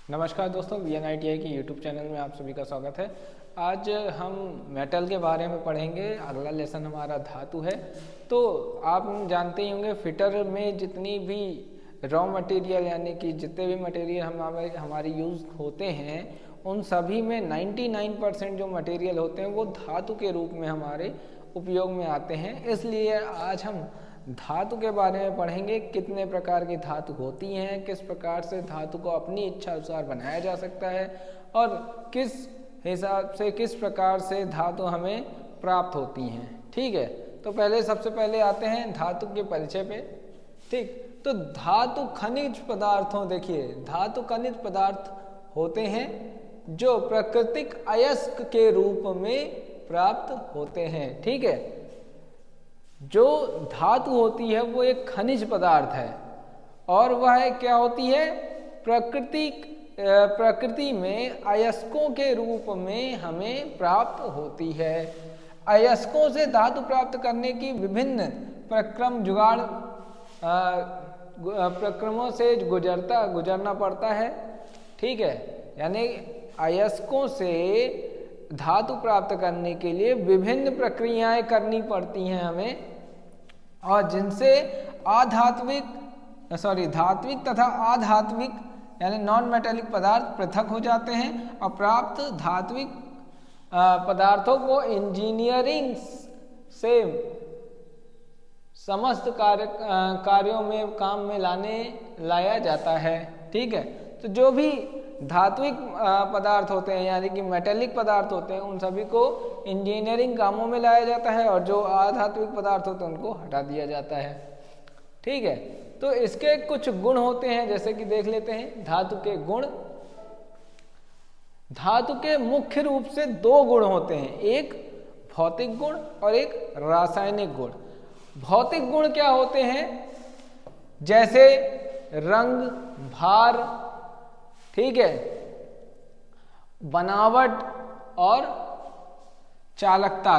नमस्कार दोस्तों, VNITI की यूट्यूब चैनल में आप सभी का स्वागत है। आज हम मेटल के बारे में पढ़ेंगे। अगला लेसन हमारा धातु है। तो आप जानते ही होंगे फिटर में जितनी भी रॉ मटेरियल यानी कि जितने भी मटेरियल हमारी यूज़ होते हैं उन सभी में 99% जो मटेरियल होते हैं वो धातु के रूप में हमारे उपयोग में आते हैं। इसलिए आज हम धातु के बारे में पढ़ेंगे। कितने प्रकार की धातु होती हैं, किस प्रकार से धातु को अपनी इच्छा अनुसार बनाया जा सकता है और किस हिसाब से किस प्रकार से धातु हमें प्राप्त होती हैं। ठीक है, तो सबसे पहले आते हैं धातु के परिचय पे। ठीक, तो धातु खनिज पदार्थों देखिए धातु खनिज पदार्थ होते हैं जो प्राकृतिक अयस्क के रूप में प्राप्त होते हैं। ठीक है, जो धातु होती है वो एक खनिज पदार्थ है और वह क्या होती है, प्रकृति में अयस्कों के रूप में हमें प्राप्त होती है। अयस्कों से धातु प्राप्त करने की विभिन्न प्रक्रमों से गुजरना पड़ता है। ठीक है, यानी अयस्कों से धातु प्राप्त करने के लिए विभिन्न प्रक्रियाएं करनी पड़ती हैं हमें, और जिनसे धात्विक तथा अधात्विक यानी नॉन मेटेलिक पदार्थ पृथक हो जाते हैं और प्राप्त धात्विक पदार्थों को इंजीनियरिंग से समस्त कार्यों में काम में लाया जाता है। ठीक है, तो जो भी धात्विक पदार्थ होते हैं यानी कि मेटेलिक पदार्थ होते हैं उन सभी को इंजीनियरिंग कामों में लाया जाता है और जो अधात्विक पदार्थ होते हैं उनको हटा दिया जाता है। ठीक है, तो इसके कुछ गुण होते हैं, जैसे कि देख लेते हैं धातु के गुण। धातु के मुख्य रूप से दो गुण होते हैं, एक भौतिक गुण और एक रासायनिक गुण। भौतिक गुण क्या होते हैं, जैसे रंग, भार, ठीक है, बनावट और चालकता,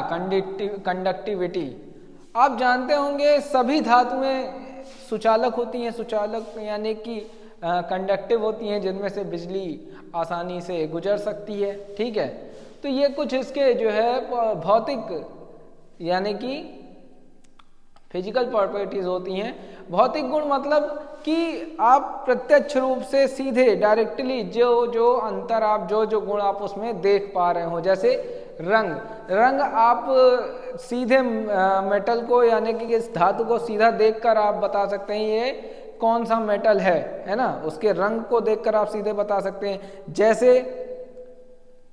कंडक्टिविटी। आप जानते होंगे सभी धातुएं सुचालक होती हैं। सुचालक यानी कि कंडक्टिव होती हैं, जिनमें से बिजली आसानी से गुजर सकती है। ठीक है, तो ये कुछ इसके जो है भौतिक यानी कि फिजिकल प्रॉपर्टीज होती हैं। भौतिक गुण मतलब कि आप प्रत्यक्ष रूप से सीधे डायरेक्टली जो अंतर आप जो गुण आप उसमें देख पा रहे हो, जैसे रंग आप सीधे मेटल को यानी कि इस धातु को सीधा देखकर आप बता सकते हैं ये कौन सा मेटल है ना, उसके रंग को देखकर आप सीधे बता सकते हैं। जैसे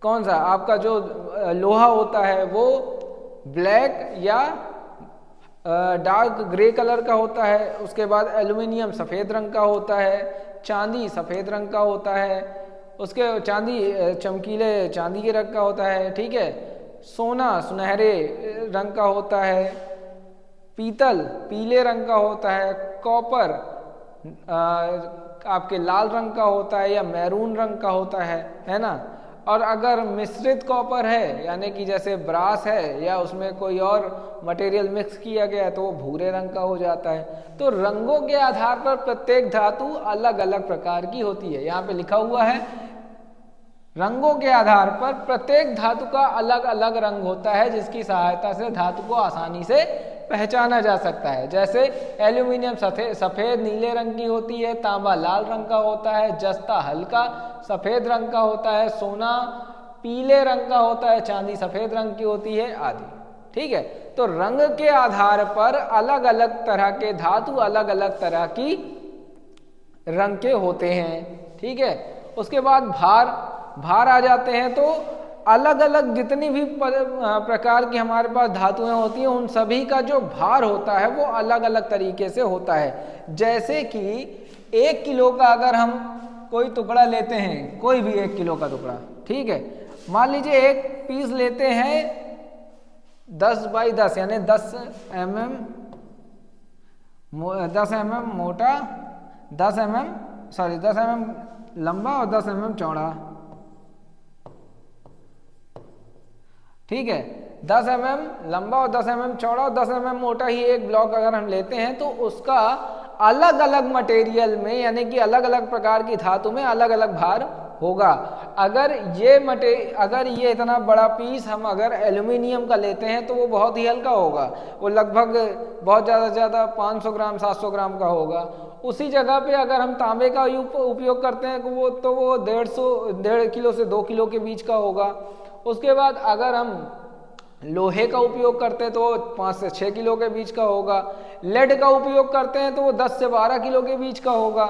कौन सा आपका जो लोहा होता है वो ब्लैक या डार्क ग्रे कलर का होता है, उसके बाद एल्युमिनियम सफ़ेद रंग का होता है, चांदी सफ़ेद रंग का होता है, उसके चांदी चमकीले चांदी के रंग का होता है। ठीक है, सोना सुनहरे रंग का होता है, पीतल पीले रंग का होता है, कॉपर आपके लाल रंग का होता है या मैरून रंग का होता है ना। और अगर मिश्रित कॉपर है यानी कि जैसे ब्रास है या उसमें कोई और मटेरियल मिक्स किया गया है तो वो भूरे रंग का हो जाता है। तो रंगों के आधार पर प्रत्येक धातु अलग अलग प्रकार की होती है। यहाँ पे लिखा हुआ है रंगों के आधार पर प्रत्येक धातु का अलग अलग रंग होता है, जिसकी सहायता से धातु को आसानी से पहचाना जा सकता है। जैसे एल्यूमिनियम सफ़ेद नीले रंग की होती है, तांबा लाल रंग का होता है, जस्ता हल्का सफ़ेद रंग का होता है, सोना पीले रंग का होता है, चांदी सफ़ेद रंग की होती है आदि। ठीक है, तो रंग के आधार पर अलग अलग तरह के धातु अलग अलग तरह की रंग के होते हैं। ठीक है, उसके बाद भार आ जाते हैं। तो अलग अलग जितनी भी प्रकार की हमारे पास धातुएं होती हैं उन सभी का जो भार होता है वो अलग अलग तरीके से होता है। जैसे कि 1 किलो का अगर हम कोई टुकड़ा लेते हैं, कोई भी 1 किलो का टुकड़ा, ठीक है, मान लीजिए एक पीस लेते हैं 10 बाई 10 यानी 10 mm मोटा, 10 mm लंबा और 10 mm चौड़ा। ठीक है, 10 mm लंबा और 10 mm चौड़ा और 10 mm मोटा ही एक ब्लॉक अगर हम लेते हैं तो उसका अलग अलग मटेरियल में यानी कि अलग अलग प्रकार की धातु में अलग अलग भार होगा। अगर ये इतना बड़ा पीस हम अगर एल्यूमिनियम का लेते हैं तो वो बहुत ही हल्का होगा, वो लगभग बहुत ज़्यादा से ज़्यादा 500 ग्राम 700 ग्राम का होगा। उसी जगह पे अगर हम तांबे का उपयोग करते हैं तो वो 1.5 किलो से 2 किलो के बीच का होगा। उसके बाद अगर हम लोहे का उपयोग करते हैं तो वो 5 से 6 किलो के बीच का होगा। लेड का उपयोग करते हैं तो वो 10 से 12 किलो के बीच का होगा।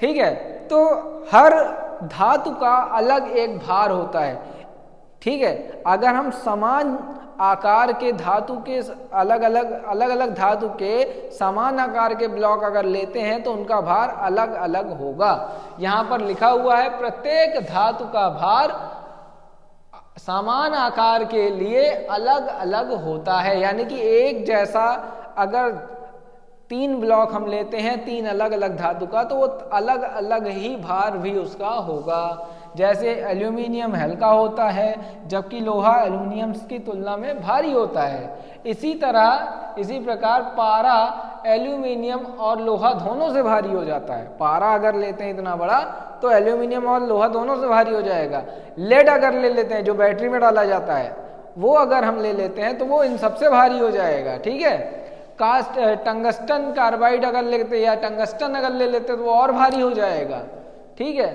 ठीक है, तो हर धातु का अलग एक भार होता है। ठीक है, अगर हम समान आकार के धातु के अलग अलग धातु के समान आकार के ब्लॉक अगर लेते हैं तो उनका भार अलग अलग होगा। यहाँ पर लिखा हुआ है प्रत्येक धातु का भार समान आकार के लिए अलग अलग होता है। यानी कि एक जैसा अगर 3 ब्लॉक हम लेते हैं 3 अलग अलग धातु का तो वो अलग अलग ही भार भी उसका होगा। जैसे एल्यूमिनियम हल्का होता है जबकि लोहा एल्यूमिनियम की तुलना में भारी होता है। इसी प्रकार पारा एल्यूमिनियम और लोहा दोनों से भारी हो जाता है। पारा अगर लेते हैं इतना बड़ा तो एल्यूमिनियम और लोहा दोनों से भारी हो जाएगा। लेड अगर ले लेते हैं जो बैटरी में डाला जाता है वो अगर हम ले लेते हैं तो वो इन सबसे भारी हो जाएगा। ठीक है, टंगस्टन कार्बाइड अगर लेते हैं या टंगस्टन अगर ले लेते हैं तो वो और भारी हो जाएगा। ठीक है,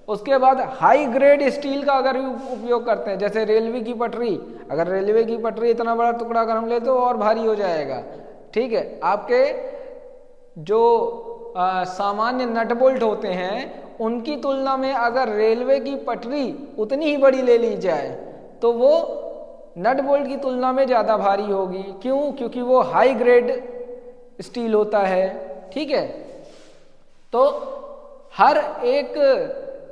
उसके बाद हाई ग्रेड स्टील का अगर उपयोग करते हैं जैसे रेलवे की पटरी, अगर रेलवे की पटरी इतना बड़ा टुकड़ा अगर हम ले तो और भारी हो जाएगा। ठीक है, आपके जो सामान्य नट बोल्ट होते हैं उनकी तुलना में अगर रेलवे की पटरी उतनी ही बड़ी ले ली जाए तो वो नट बोल्ट की तुलना में ज़्यादा भारी होगी। क्यों? क्योंकि वो हाई ग्रेड स्टील होता है। ठीक है, तो हर एक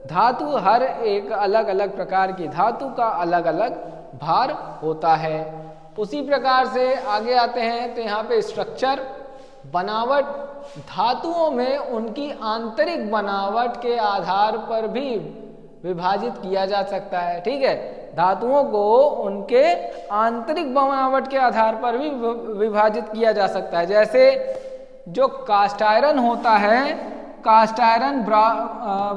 धातु हर एक अलग अलग प्रकार की धातु का अलग अलग भार होता है। उसी प्रकार से आगे आते हैं तो यहाँ पे स्ट्रक्चर, बनावट, धातुओं में उनकी आंतरिक बनावट के आधार पर भी विभाजित किया जा सकता है। ठीक है, धातुओं को उनके आंतरिक बनावट के आधार पर भी विभाजित किया जा सकता है। जैसे जो कास्ट आयरन होता है, कास्ट आयरन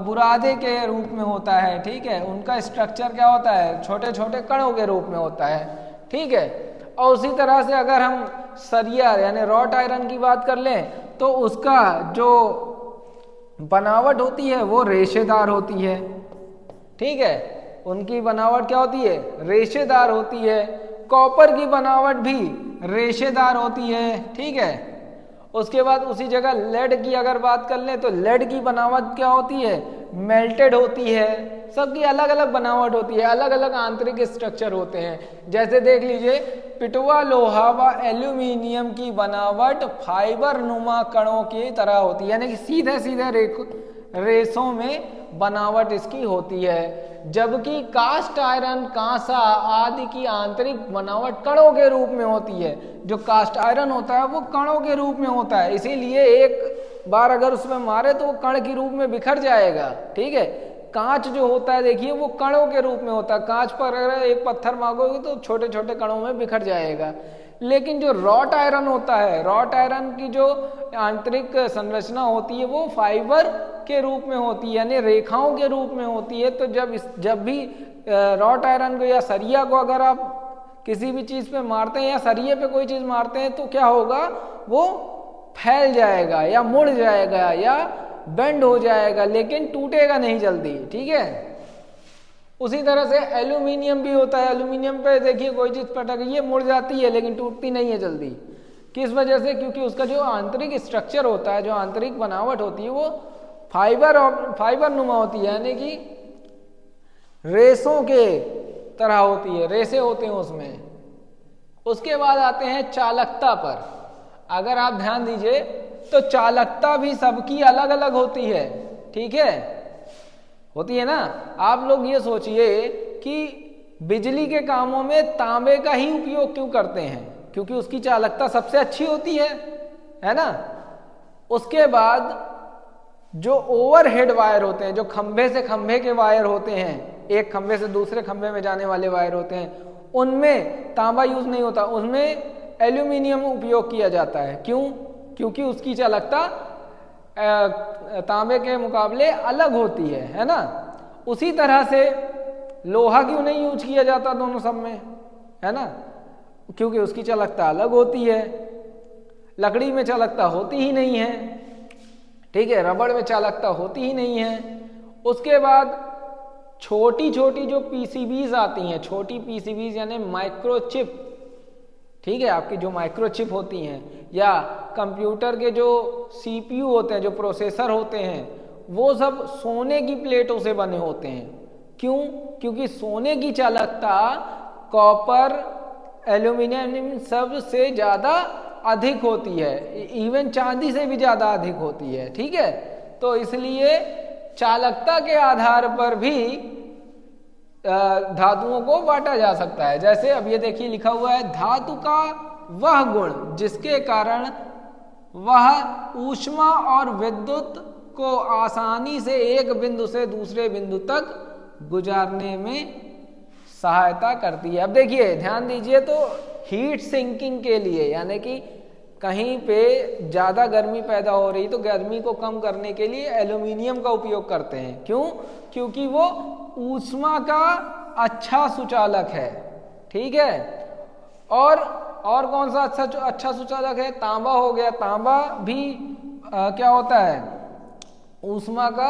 बुरादे के रूप में होता है। ठीक है, उनका स्ट्रक्चर क्या होता है? छोटे छोटे कणों के रूप में होता है। ठीक है, और उसी तरह से अगर हम सरिया यानी रॉट आयरन की बात कर लें तो उसका जो बनावट होती है वो रेशेदार होती है। ठीक है, उनकी बनावट क्या होती है? रेशेदार होती है। कॉपर की बनावट भी रेशेदार होती है। ठीक है, उसके बाद उसी जगह लेड की अगर बात कर लें तो लेड की बनावट क्या होती है? मेल्टेड होती है। सबकी अलग अलग बनावट होती है, अलग अलग आंतरिक स्ट्रक्चर होते हैं। जैसे देख लीजिए, पिटवा लोहा व एल्यूमिनियम की बनावट फाइबर नुमा कणों की तरह होती है, यानी कि सीधे सीधे रेसों में बनावट इसकी होती है। जबकि कास्ट आयरन, कांसा आदि की आंतरिक बनावट कणों के रूप में होती है। जो कास्ट आयरन होता है वो कणों के रूप में होता है, इसीलिए एक बार अगर उसमें मारे तो वो कण के रूप में बिखर जाएगा। ठीक है, कांच जो होता है देखिए वो कणों के रूप में होता है। कांच पर अगर एक पत्थर मारोगे तो छोटे छोटे कणों में बिखर जाएगा। लेकिन जो रॉट आयरन होता है, रॉट आयरन की जो आंतरिक संरचना होती है वो फाइबर के रूप में होती है, यानी रेखाओं के रूप में होती है। तो जब भी रॉट आयरन को या सरिया को अगर आप किसी भी चीज़ पे मारते हैं या सरिये पे कोई चीज़ मारते हैं तो क्या होगा? वो फैल जाएगा या मुड़ जाएगा या बेंड हो जाएगा, लेकिन टूटेगा नहीं जल्दी। ठीक है, उसी तरह से एल्यूमिनियम भी होता है। एल्यूमिनियम पे देखिए कोई चीज़ पटक ये मुड़ जाती है लेकिन टूटती नहीं है जल्दी। किस वजह से? क्योंकि उसका जो आंतरिक स्ट्रक्चर होता है, जो आंतरिक बनावट होती है वो फाइबर नुमा होती है, यानी कि रेसों के तरह होती है, रेसे होते हैं उसमें। उसके बाद आते हैं चालकता पर। अगर आप ध्यान दीजिए तो चालकता भी सबकी अलग अलग होती है। ठीक है, होती है ना। आप लोग ये सोचिए कि बिजली के कामों में तांबे का ही उपयोग क्यों करते हैं? क्योंकि उसकी चालकता सबसे अच्छी होती है ना। उसके बाद जो ओवरहेड वायर होते हैं, जो खंभे से खंभे के वायर होते हैं, एक खंभे से दूसरे खंभे में जाने वाले वायर होते हैं, उनमें तांबा यूज नहीं होता, उसमें एल्यूमिनियम उपयोग किया जाता है। क्यों? क्योंकि उसकी चालकता तांबे के मुकाबले अलग होती है ना। उसी तरह से लोहा क्यों नहीं यूज किया जाता दोनों सब में, है ना, क्योंकि उसकी चालकता अलग होती है। लकड़ी में चालकता होती ही नहीं है, ठीक है, रबड़ में चालकता होती ही नहीं है। उसके बाद छोटी छोटी जो पीसीबीज आती हैं, छोटी पीसीबीज यानी माइक्रोचिप, ठीक है, आपकी जो माइक्रोचिप होती हैं, या कंप्यूटर के जो सीपीयू होते हैं, जो प्रोसेसर होते हैं, वो सब सोने की प्लेटों से बने होते हैं। क्यों? क्योंकि सोने की चालकता कॉपर, एल्यूमिनियम सब से ज़्यादा अधिक होती है, इवन चांदी से भी ज़्यादा अधिक होती है, ठीक है। तो इसलिए चालकता के आधार पर भी धातुओं को बांटा जा सकता है। जैसे अब ये देखिए लिखा हुआ है, धातु का वह गुण जिसके कारण वह ऊष्मा और विद्युत को आसानी से एक बिंदु से दूसरे बिंदु तक गुजारने में सहायता करती है। अब देखिए ध्यान दीजिए, तो हीट सिंकिंग के लिए, यानी कि कहीं पे ज़्यादा गर्मी पैदा हो रही तो गर्मी को कम करने के लिए एल्यूमिनियम का उपयोग करते हैं। क्यों? क्योंकि वो ऊष्मा का अच्छा सुचालक है, ठीक है। और कौन सा अच्छा सुचालक है? तांबा हो गया। तांबा भी क्या होता है? ऊष्मा का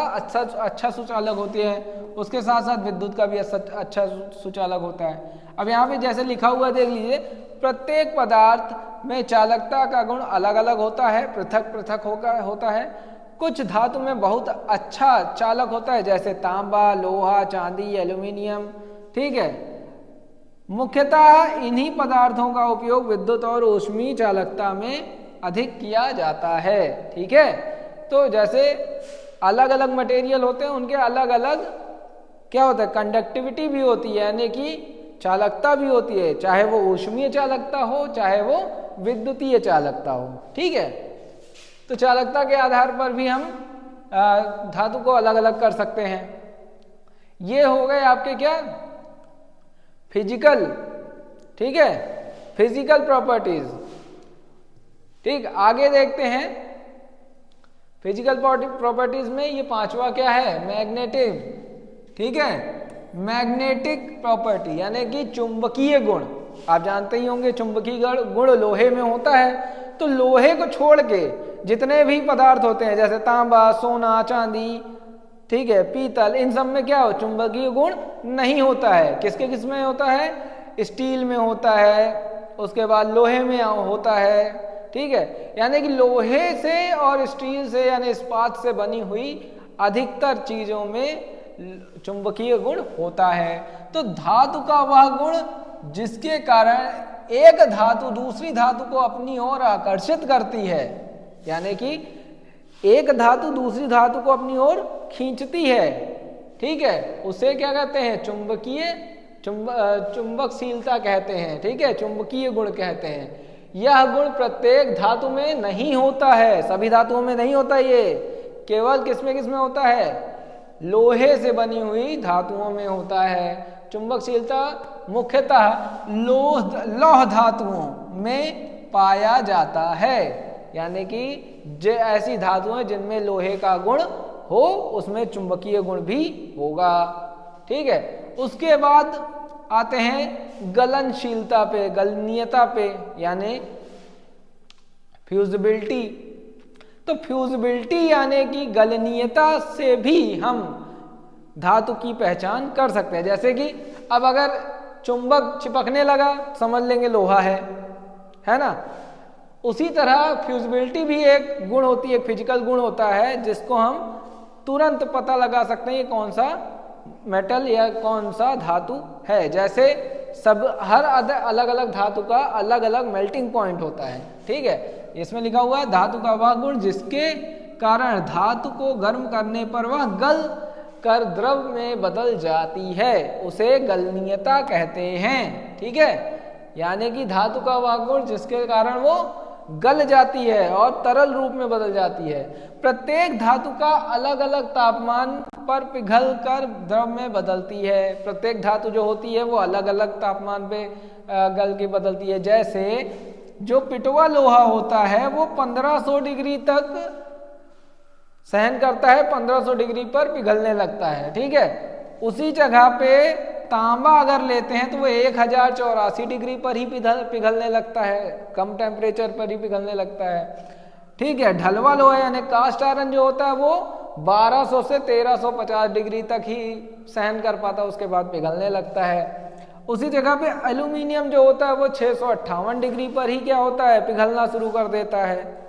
अच्छा सुचालक होती है। उसके साथ साथ विद्युत का भी अच्छा सुचालक होता है। अब यहाँ पे जैसे लिखा हुआ देख लीजिए, प्रत्येक पदार्थ में चालकता का गुण अलग अलग होता है, पृथक पृथक होता है। कुछ धातु में बहुत अच्छा चालक होता है, जैसे तांबा, लोहा, चांदी, एल्यूमिनियम, ठीक है। मुख्यतः इन्हीं पदार्थों का उपयोग विद्युत और ऊष्मीय चालकता में अधिक किया जाता है, ठीक है। तो जैसे अलग अलग मटेरियल होते हैं, उनके अलग अलग क्या होता है? कंडक्टिविटी भी होती है, यानी कि चालकता भी होती है, चाहे वो ऊष्मीय चालकता हो चाहे वो विद्युतीय चालकता हो, ठीक है। तो चालकता के आधार पर भी हम धातु को अलग अलग कर सकते हैं। ये हो गए आपके क्या? फिजिकल, ठीक है, फिजिकल प्रॉपर्टीज। ठीक, आगे देखते हैं फिजिकल प्रॉपर्टीज में ये पांचवा क्या है? मैग्नेटिक, ठीक है, मैग्नेटिक प्रॉपर्टी यानी कि चुंबकीय गुण। आप जानते ही होंगे चुंबकीय गुण लोहे में होता है। तो लोहे को छोड़ के जितने भी पदार्थ होते हैं, जैसे तांबा, सोना, चांदी, ठीक है, पीतल, इन सब में क्या हो? चुंबकीय गुण नहीं होता है। किसके किस में होता है? स्टील में होता है, उसके बाद लोहे में होता है, ठीक है। यानी कि लोहे से और स्टील से यानी इस्पात से बनी हुई अधिकतर चीजों में चुंबकीय गुण होता है। तो धातु का वह गुण जिसके कारण एक धातु दूसरी धातु को अपनी ओर आकर्षित करती है, यानी कि एक धातु दूसरी धातु को अपनी ओर खींचती है, ठीक है, उसे क्या कहते हैं? चुंबकशीलता कहते हैं, ठीक है, चुंबकीय गुण कहते हैं। यह गुण प्रत्येक धातु में नहीं होता है, सभी धातुओं में नहीं होता, ये केवल किसमें होता है? लोहे से बनी हुई धातुओं में होता है। चुंबकशीलता मुख्यतः लौह धातुओं में पाया जाता है, यानी कि जो ऐसी धातुएं जिनमें लोहे का गुण हो उसमें चुंबकीय गुण भी होगा, ठीक है। उसके बाद आते हैं गलनशीलता पे, गलनीयता पे, यानी फ्यूजिबिलिटी। तो फ्यूजिबिलिटी यानी कि गलनीयता से भी हम धातु की पहचान कर सकते हैं। जैसे कि अब अगर चुंबक चिपकने लगा, समझ लेंगे लोहा है ना। उसी तरह फ्यूजिबिलिटी भी एक गुण होती है, एक फिजिकल गुण होता है, जिसको हम तुरंत पता लगा सकते हैं ये कौन सा मेटल या कौन सा धातु है। जैसे हर अलग अलग धातु का अलग अलग मेल्टिंग पॉइंट होता है, ठीक है। इसमें लिखा हुआ है धातु का वह गुण जिसके कारण धातु को गर्म करने पर वह गल कर द्रव में बदल जाती है, उसे गलनीयता कहते हैं, ठीक है। यानी कि धातु का वह गुण जिसके कारण वो गल जाती है और तरल रूप में बदल जाती है। प्रत्येक धातु का अलग अलग तापमान पर पिघल कर द्रव में बदलती है। प्रत्येक धातु जो होती है वो अलग अलग तापमान पे गल के बदलती है। जैसे जो पिटवा लोहा होता है वो 1500 डिग्री तक सहन करता है 1500 डिग्री पर पिघलने लगता है, ठीक है। उसी जगह पे तांबा अगर लेते हैं तो वो 1084 डिग्री पर ही पिघलने लगता है, कम टेम्परेचर पर ही पिघलने लगता है, ठीक है। ढलवा लोहा यानी कास्ट आयरन जो होता है वो 1200 से 1350 डिग्री तक ही सहन कर पाता है, उसके बाद पिघलने लगता है। उसी जगह पे एल्यूमिनियम जो होता है वो 658 डिग्री पर ही क्या होता है, पिघलना शुरू कर देता है।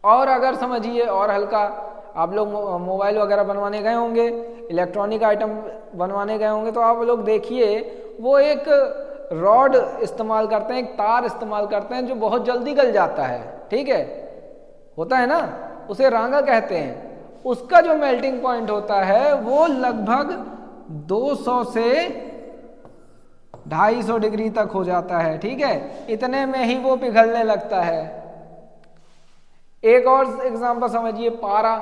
और अगर समझिए और हल्का, आप लोग मोबाइल वगैरह बनवाने गए होंगे, इलेक्ट्रॉनिक आइटम बनवाने गए होंगे, तो आप लोग देखिए वो एक रॉड इस्तेमाल करते हैं, एक तार इस्तेमाल करते हैं जो बहुत जल्दी गल जाता है, ठीक है, होता है ना, उसे रांगा कहते हैं। उसका जो मेल्टिंग पॉइंट होता है वो लगभग 200 से 250 डिग्री तक हो जाता है, ठीक है। इतने में ही वो पिघलने लगता है। एक और एग्जांपल समझिए, पारा।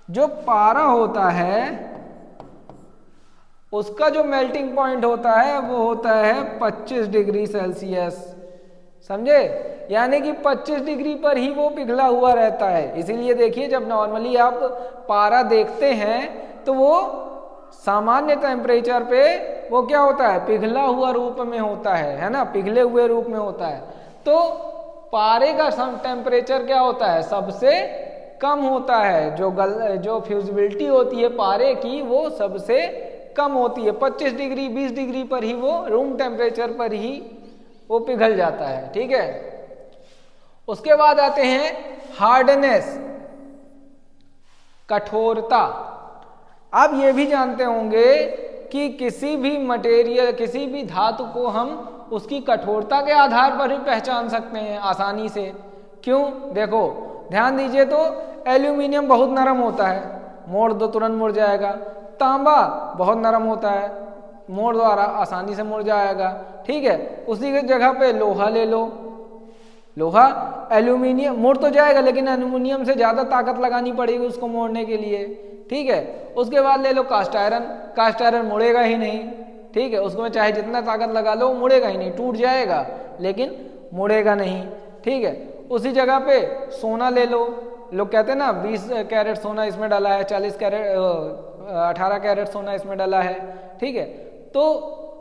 जो पारा होता है उसका जो मेल्टिंग पॉइंट होता है वो होता है 25 डिग्री सेल्सियस, समझे, यानी कि 25 डिग्री पर ही वो पिघला हुआ रहता है। इसीलिए देखिए जब नॉर्मली आप पारा देखते हैं तो वो सामान्य टेम्परेचर पे वो क्या होता है, पिघला हुआ रूप में होता है ना, पिघले हुए रूप में होता है। तो पारे का टेम्परेचर क्या होता है, सबसे कम होता है। जो फ्यूजिबिलिटी होती है पारे की वो सबसे कम होती है, 25 डिग्री 20 डिग्री पर ही वो रूम टेम्परेचर पर ही वो पिघल जाता है, ठीक है। उसके बाद आते हैं हार्डनेस, कठोरता। आप ये भी जानते होंगे कि किसी भी मटेरियल, किसी भी धातु को हम उसकी कठोरता के आधार पर ही पहचान सकते हैं आसानी से। क्यों, देखो ध्यान दीजिए, तो एल्यूमिनियम बहुत नरम होता है, मोड़ दो तुरंत मुड़ जाएगा। तांबा बहुत नरम होता है, मोड़ द्वारा आसानी से मुड़ जाएगा, ठीक है। उसी की जगह पे लोहा ले लो, लोहा एल्यूमिनियम मुड़ तो जाएगा लेकिन एल्यूमिनियम से ज़्यादा ताकत लगानी पड़ेगी उसको मोड़ने के लिए, ठीक है। उसके बाद ले लो कास्ट आयरन, कास्ट आयरन मुड़ेगा ही नहीं, ठीक है, उसमें चाहे जितना ताकत लगा लो मुड़ेगा ही नहीं, टूट जाएगा लेकिन मुड़ेगा नहीं, ठीक है। उसी जगह पे सोना ले लो, लोग कहते हैं ना 20 कैरेट सोना इसमें डाला है, 18 कैरेट सोना इसमें डाला है, ठीक है। तो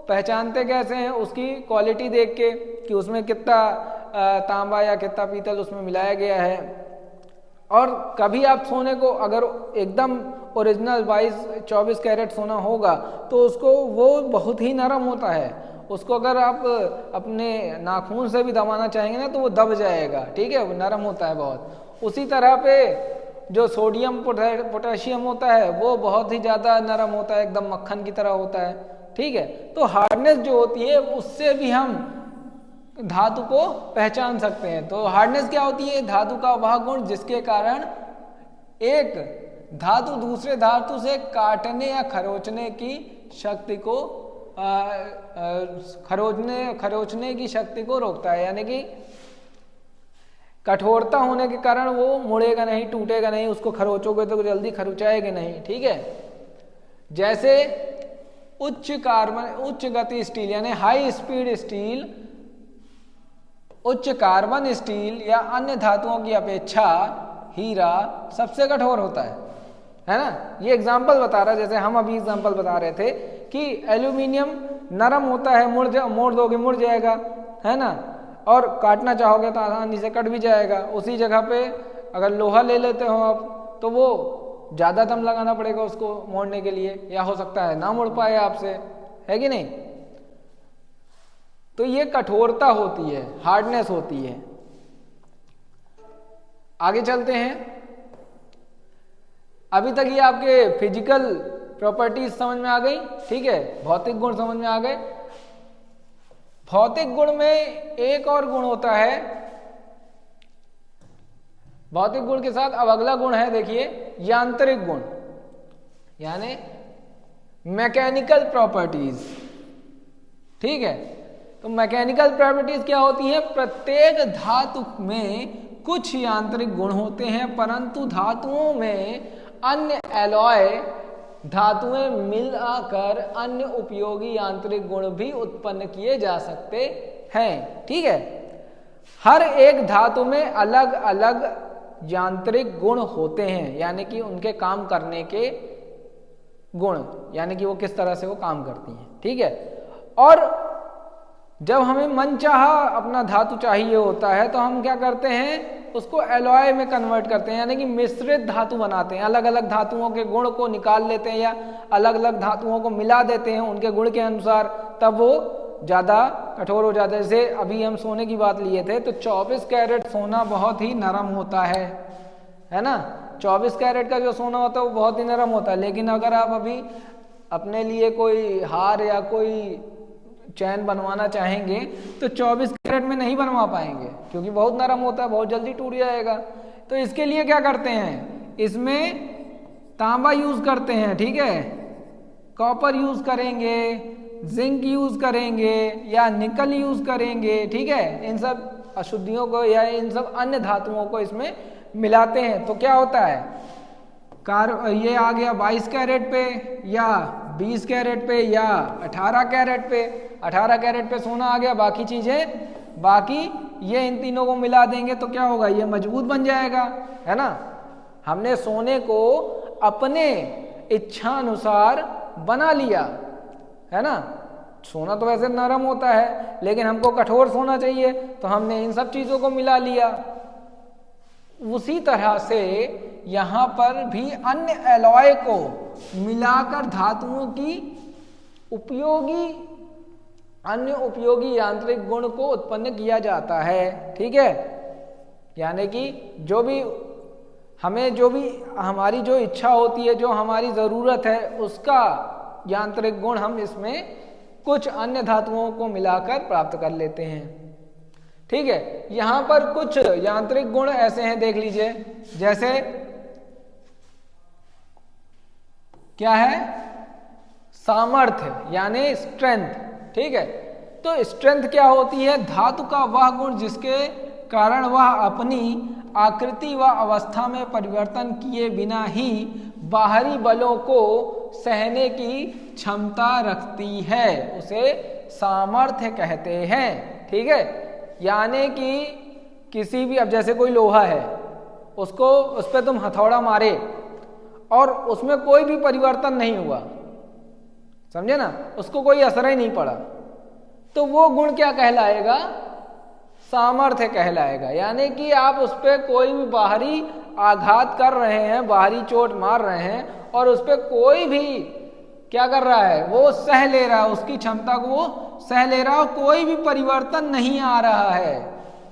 पहचानते कैसे हैं, उसकी क्वालिटी देख के कि उसमें कितना तांबा या कितना पीतल उसमें मिलाया गया है। और कभी आप सोने को अगर एकदम ओरिजिनल 24 कैरेट सोना होगा तो उसको वो बहुत ही नरम होता है, उसको अगर आप अपने नाखून से भी दबाना चाहेंगे ना तो वो दब जाएगा, ठीक है, वो नरम होता है बहुत। उसी तरह पे जो सोडियम पोटेशियम होता है वो बहुत ही ज़्यादा नरम होता है, एकदम मक्खन की तरह होता है, ठीक है। तो हार्डनेस जो होती है उससे भी हम धातु को पहचान सकते हैं। तो हार्डनेस क्या होती है, धातु का वह गुण जिसके कारण एक धातु दूसरे धातु से काटने या खरोचने की शक्ति को खरोचने की शक्ति को रोकता है, यानी कि कठोरता होने के कारण वो मुड़ेगा नहीं, टूटेगा नहीं, उसको खरोचोगे तो जल्दी खरोचाएगा नहीं, ठीक है। जैसे उच्च गति स्टील यानी हाई स्पीड स्टील, उच्च कार्बन स्टील या अन्य धातुओं की अपेक्षा हीरा सबसे कठोर होता है ना। ये एग्जाम्पल बता रहा है, जैसे हम अभी एग्जाम्पल बता रहे थे कि एल्यूमिनियम नरम होता है, मोड़ दोगे मुड़ जाएगा, है ना, और काटना चाहोगे तो आसानी से कट भी जाएगा। उसी जगह पे अगर लोहा ले लेते हो आप तो वो ज़्यादा दम लगाना पड़ेगा उसको मोड़ने के लिए, या हो सकता है ना मुड़ पाए आपसे, है कि नहीं। तो ये कठोरता होती है, हार्डनेस होती है। आगे चलते हैं। अभी तक ये आपके फिजिकल प्रॉपर्टीज समझ में आ गई, ठीक है, भौतिक गुण समझ में आ गए। भौतिक गुण में एक और गुण होता है, भौतिक गुण के साथ अब अगला गुण है, देखिए यांत्रिक गुण यानी मैकेनिकल प्रॉपर्टीज, ठीक है। तो मैकेनिकल प्रॉपर्टीज क्या होती है, प्रत्येक धातु में कुछ यांत्रिक गुण होते हैं, परंतु धातुओं में अन्य एलॉय धातुएं मिलकर अन्य उपयोगी यांत्रिक गुण भी उत्पन्न किए जा सकते हैं, ठीक है। हर एक धातु में अलग अलग यांत्रिक गुण होते हैं, यानी कि उनके काम करने के गुण, यानी कि वो किस तरह से वो काम करती हैं। ठीक है, और जब हमें मनचाहा अपना धातु चाहिए होता है तो हम क्या करते हैं, उसको एलॉय में कन्वर्ट करते हैं, यानी कि मिश्रित धातु बनाते हैं, अलग अलग धातुओं के गुण को निकाल लेते हैं या अलग अलग धातुओं को मिला देते हैं उनके गुण के अनुसार, तब वो ज़्यादा कठोर हो जाता है। जैसे अभी हम सोने की बात लिए थे तो 24 कैरेट सोना बहुत ही नरम होता है ना, 24 कैरेट का जो सोना होता है वो बहुत ही नरम होता है, लेकिन अगर आप अभी अपने लिए कोई हार या कोई चैन बनवाना चाहेंगे तो 24 कैरेट में नहीं बनवा पाएंगे, क्योंकि बहुत नरम होता है, बहुत जल्दी टूट जाएगा। तो इसके लिए क्या करते हैं, इसमें तांबा यूज करते हैं, ठीक है, कॉपर यूज करेंगे, जिंक यूज करेंगे या निकल यूज करेंगे। ठीक है, इन सब अशुद्धियों को या इन सब अन्य धातुओं को इसमें मिलाते हैं तो क्या होता है, ये आ गया 22 कैरेट पे या 20 कैरेट पे या 18 कैरेट पे, 18 कैरेट पे सोना आ गया, बाकी चीजें, बाकी ये इन तीनों को मिला देंगे तो क्या होगा, ये मजबूत बन जाएगा, है ना। हमने सोने को अपने इच्छा अनुसार बना लिया, है ना। सोना तो वैसे नरम होता है, लेकिन हमको कठोर सोना चाहिए तो हमने इन सब चीजों को मिला लिया। उसी तरह से यहाँ पर भी अन्य एलॉय को मिलाकर धातुओं की अन्य उपयोगी यांत्रिक गुण को उत्पन्न किया जाता है। ठीक है, यानी कि जो भी हमारी जो इच्छा होती है, जो हमारी ज़रूरत है, उसका यांत्रिक गुण हम इसमें कुछ अन्य धातुओं को मिलाकर प्राप्त कर लेते हैं। ठीक है, यहां पर कुछ यांत्रिक गुण ऐसे हैं, देख लीजिए, जैसे क्या है, सामर्थ्य यानी स्ट्रेंथ। ठीक है, तो स्ट्रेंथ क्या होती है, धातु का वह गुण जिसके कारण वह अपनी आकृति व अवस्था में परिवर्तन किए बिना ही बाहरी बलों को सहने की क्षमता रखती है, उसे सामर्थ्य कहते हैं। ठीक है, यानी कि किसी भी, अब जैसे कोई लोहा है, उस पर तुम हथौड़ा मारे और उसमें कोई भी परिवर्तन नहीं हुआ, समझे ना, उसको कोई असर ही नहीं पड़ा, तो वो गुण क्या कहलाएगा, सामर्थ्य कहलाएगा। यानी कि आप उस पर कोई भी बाहरी आघात कर रहे हैं, बाहरी चोट मार रहे हैं और उस पर कोई भी क्या कर रहा है, वो सह ले रहा है, उसकी क्षमता को वो सह ले रहा है, कोई भी परिवर्तन नहीं आ रहा है,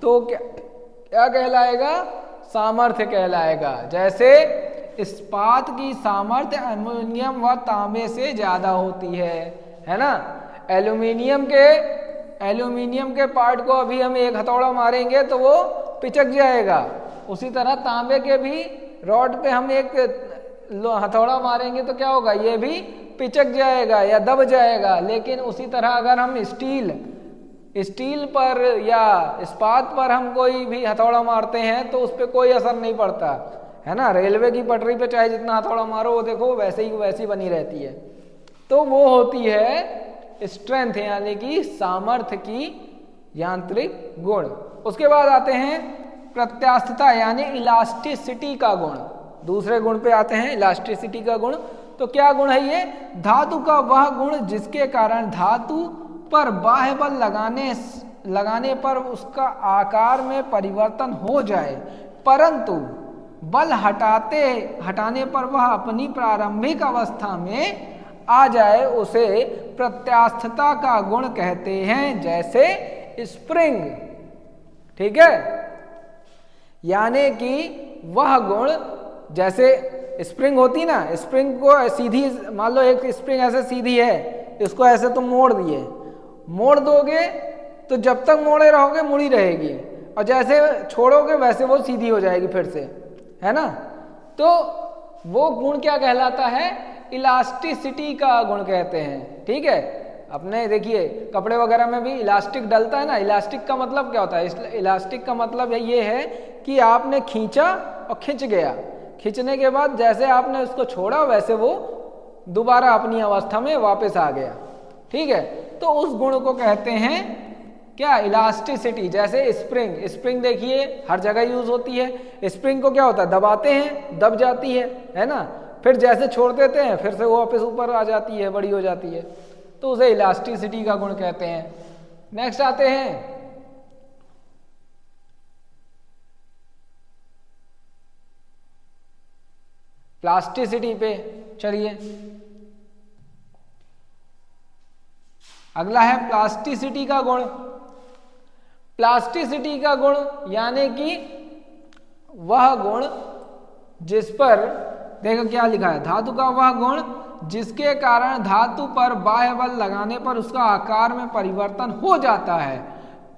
तो क्या कहलाएगा, सामर्थ्य कहलाएगा। जैसे इस्पात की सामर्थ्य एल्युमिनियम व तांबे से ज्यादा होती है ना। एल्यूमिनियम के पार्ट को अभी हम एक हथौड़ा मारेंगे तो वो पिचक जाएगा, उसी तरह तांबे के भी रॉड पे हम एक हथौड़ा मारेंगे तो क्या होगा, ये भी पिचक जाएगा या दब जाएगा। लेकिन उसी तरह अगर हम स्टील पर या इस्पात पर हम कोई भी हथौड़ा मारते हैं तो उस पर कोई असर नहीं पड़ता, है ना। रेलवे की पटरी पे चाहे जितना हथौड़ा मारो वो देखो वैसी बनी रहती है। तो वो होती है स्ट्रेंथ, यानी कि सामर्थ्य की यांत्रिक गुण। उसके बाद आते हैं प्रत्यास्थता यानी इलास्टिसिटी का गुण। दूसरे गुण पे आते हैं, इलास्टिसिटी का गुण। तो क्या गुण है ये, धातु का वह गुण जिसके कारण धातु पर बाह्य बल लगाने पर उसका आकार में परिवर्तन हो जाए, परंतु बल हटाने पर वह अपनी प्रारंभिक अवस्था में आ जाए, उसे प्रत्यास्थता का गुण कहते हैं। जैसे स्प्रिंग, ठीक है, यानी कि वह गुण, जैसे स्प्रिंग होती ना, स्प्रिंग को सीधी, मान लो एक स्प्रिंग ऐसे सीधी है, इसको ऐसे तुम मोड़ दोगे तो जब तक मोड़े रहोगे मुड़ी रहेगी, और जैसे छोड़ोगे वैसे वो सीधी हो जाएगी फिर से, है ना। तो वो गुण क्या कहलाता है, इलास्टिसिटी का गुण कहते हैं। ठीक है, अपने देखिए कपड़े वगैरह में भी इलास्टिक डलता है ना। इलास्टिक का मतलब क्या होता है, इलास्टिक का मतलब ये है कि आपने खींचा और खिंच गया, खींचने के बाद जैसे आपने उसको छोड़ा वैसे वो दोबारा अपनी अवस्था में वापस आ गया। ठीक है, तो उस गुण को कहते हैं क्या, इलास्टिसिटी। जैसे स्प्रिंग, स्प्रिंग देखिए हर जगह यूज होती है। स्प्रिंग को क्या होता है, दबाते हैं दब जाती है ना, फिर जैसे छोड़ देते हैं फिर से वो वापस ऊपर आ जाती है, बड़ी हो जाती है, तो उसे इलास्टिसिटी का गुण कहते हैं। नेक्स्ट आते हैं प्लास्टिसिटी पे। चलिए अगला है प्लास्टिसिटी का गुण। प्लास्टिसिटी का गुण यानी कि वह गुण जिस पर, देखो क्या लिखा है, धातु का वह गुण जिसके कारण धातु पर बाह्य बल लगाने पर उसका आकार में परिवर्तन हो जाता है,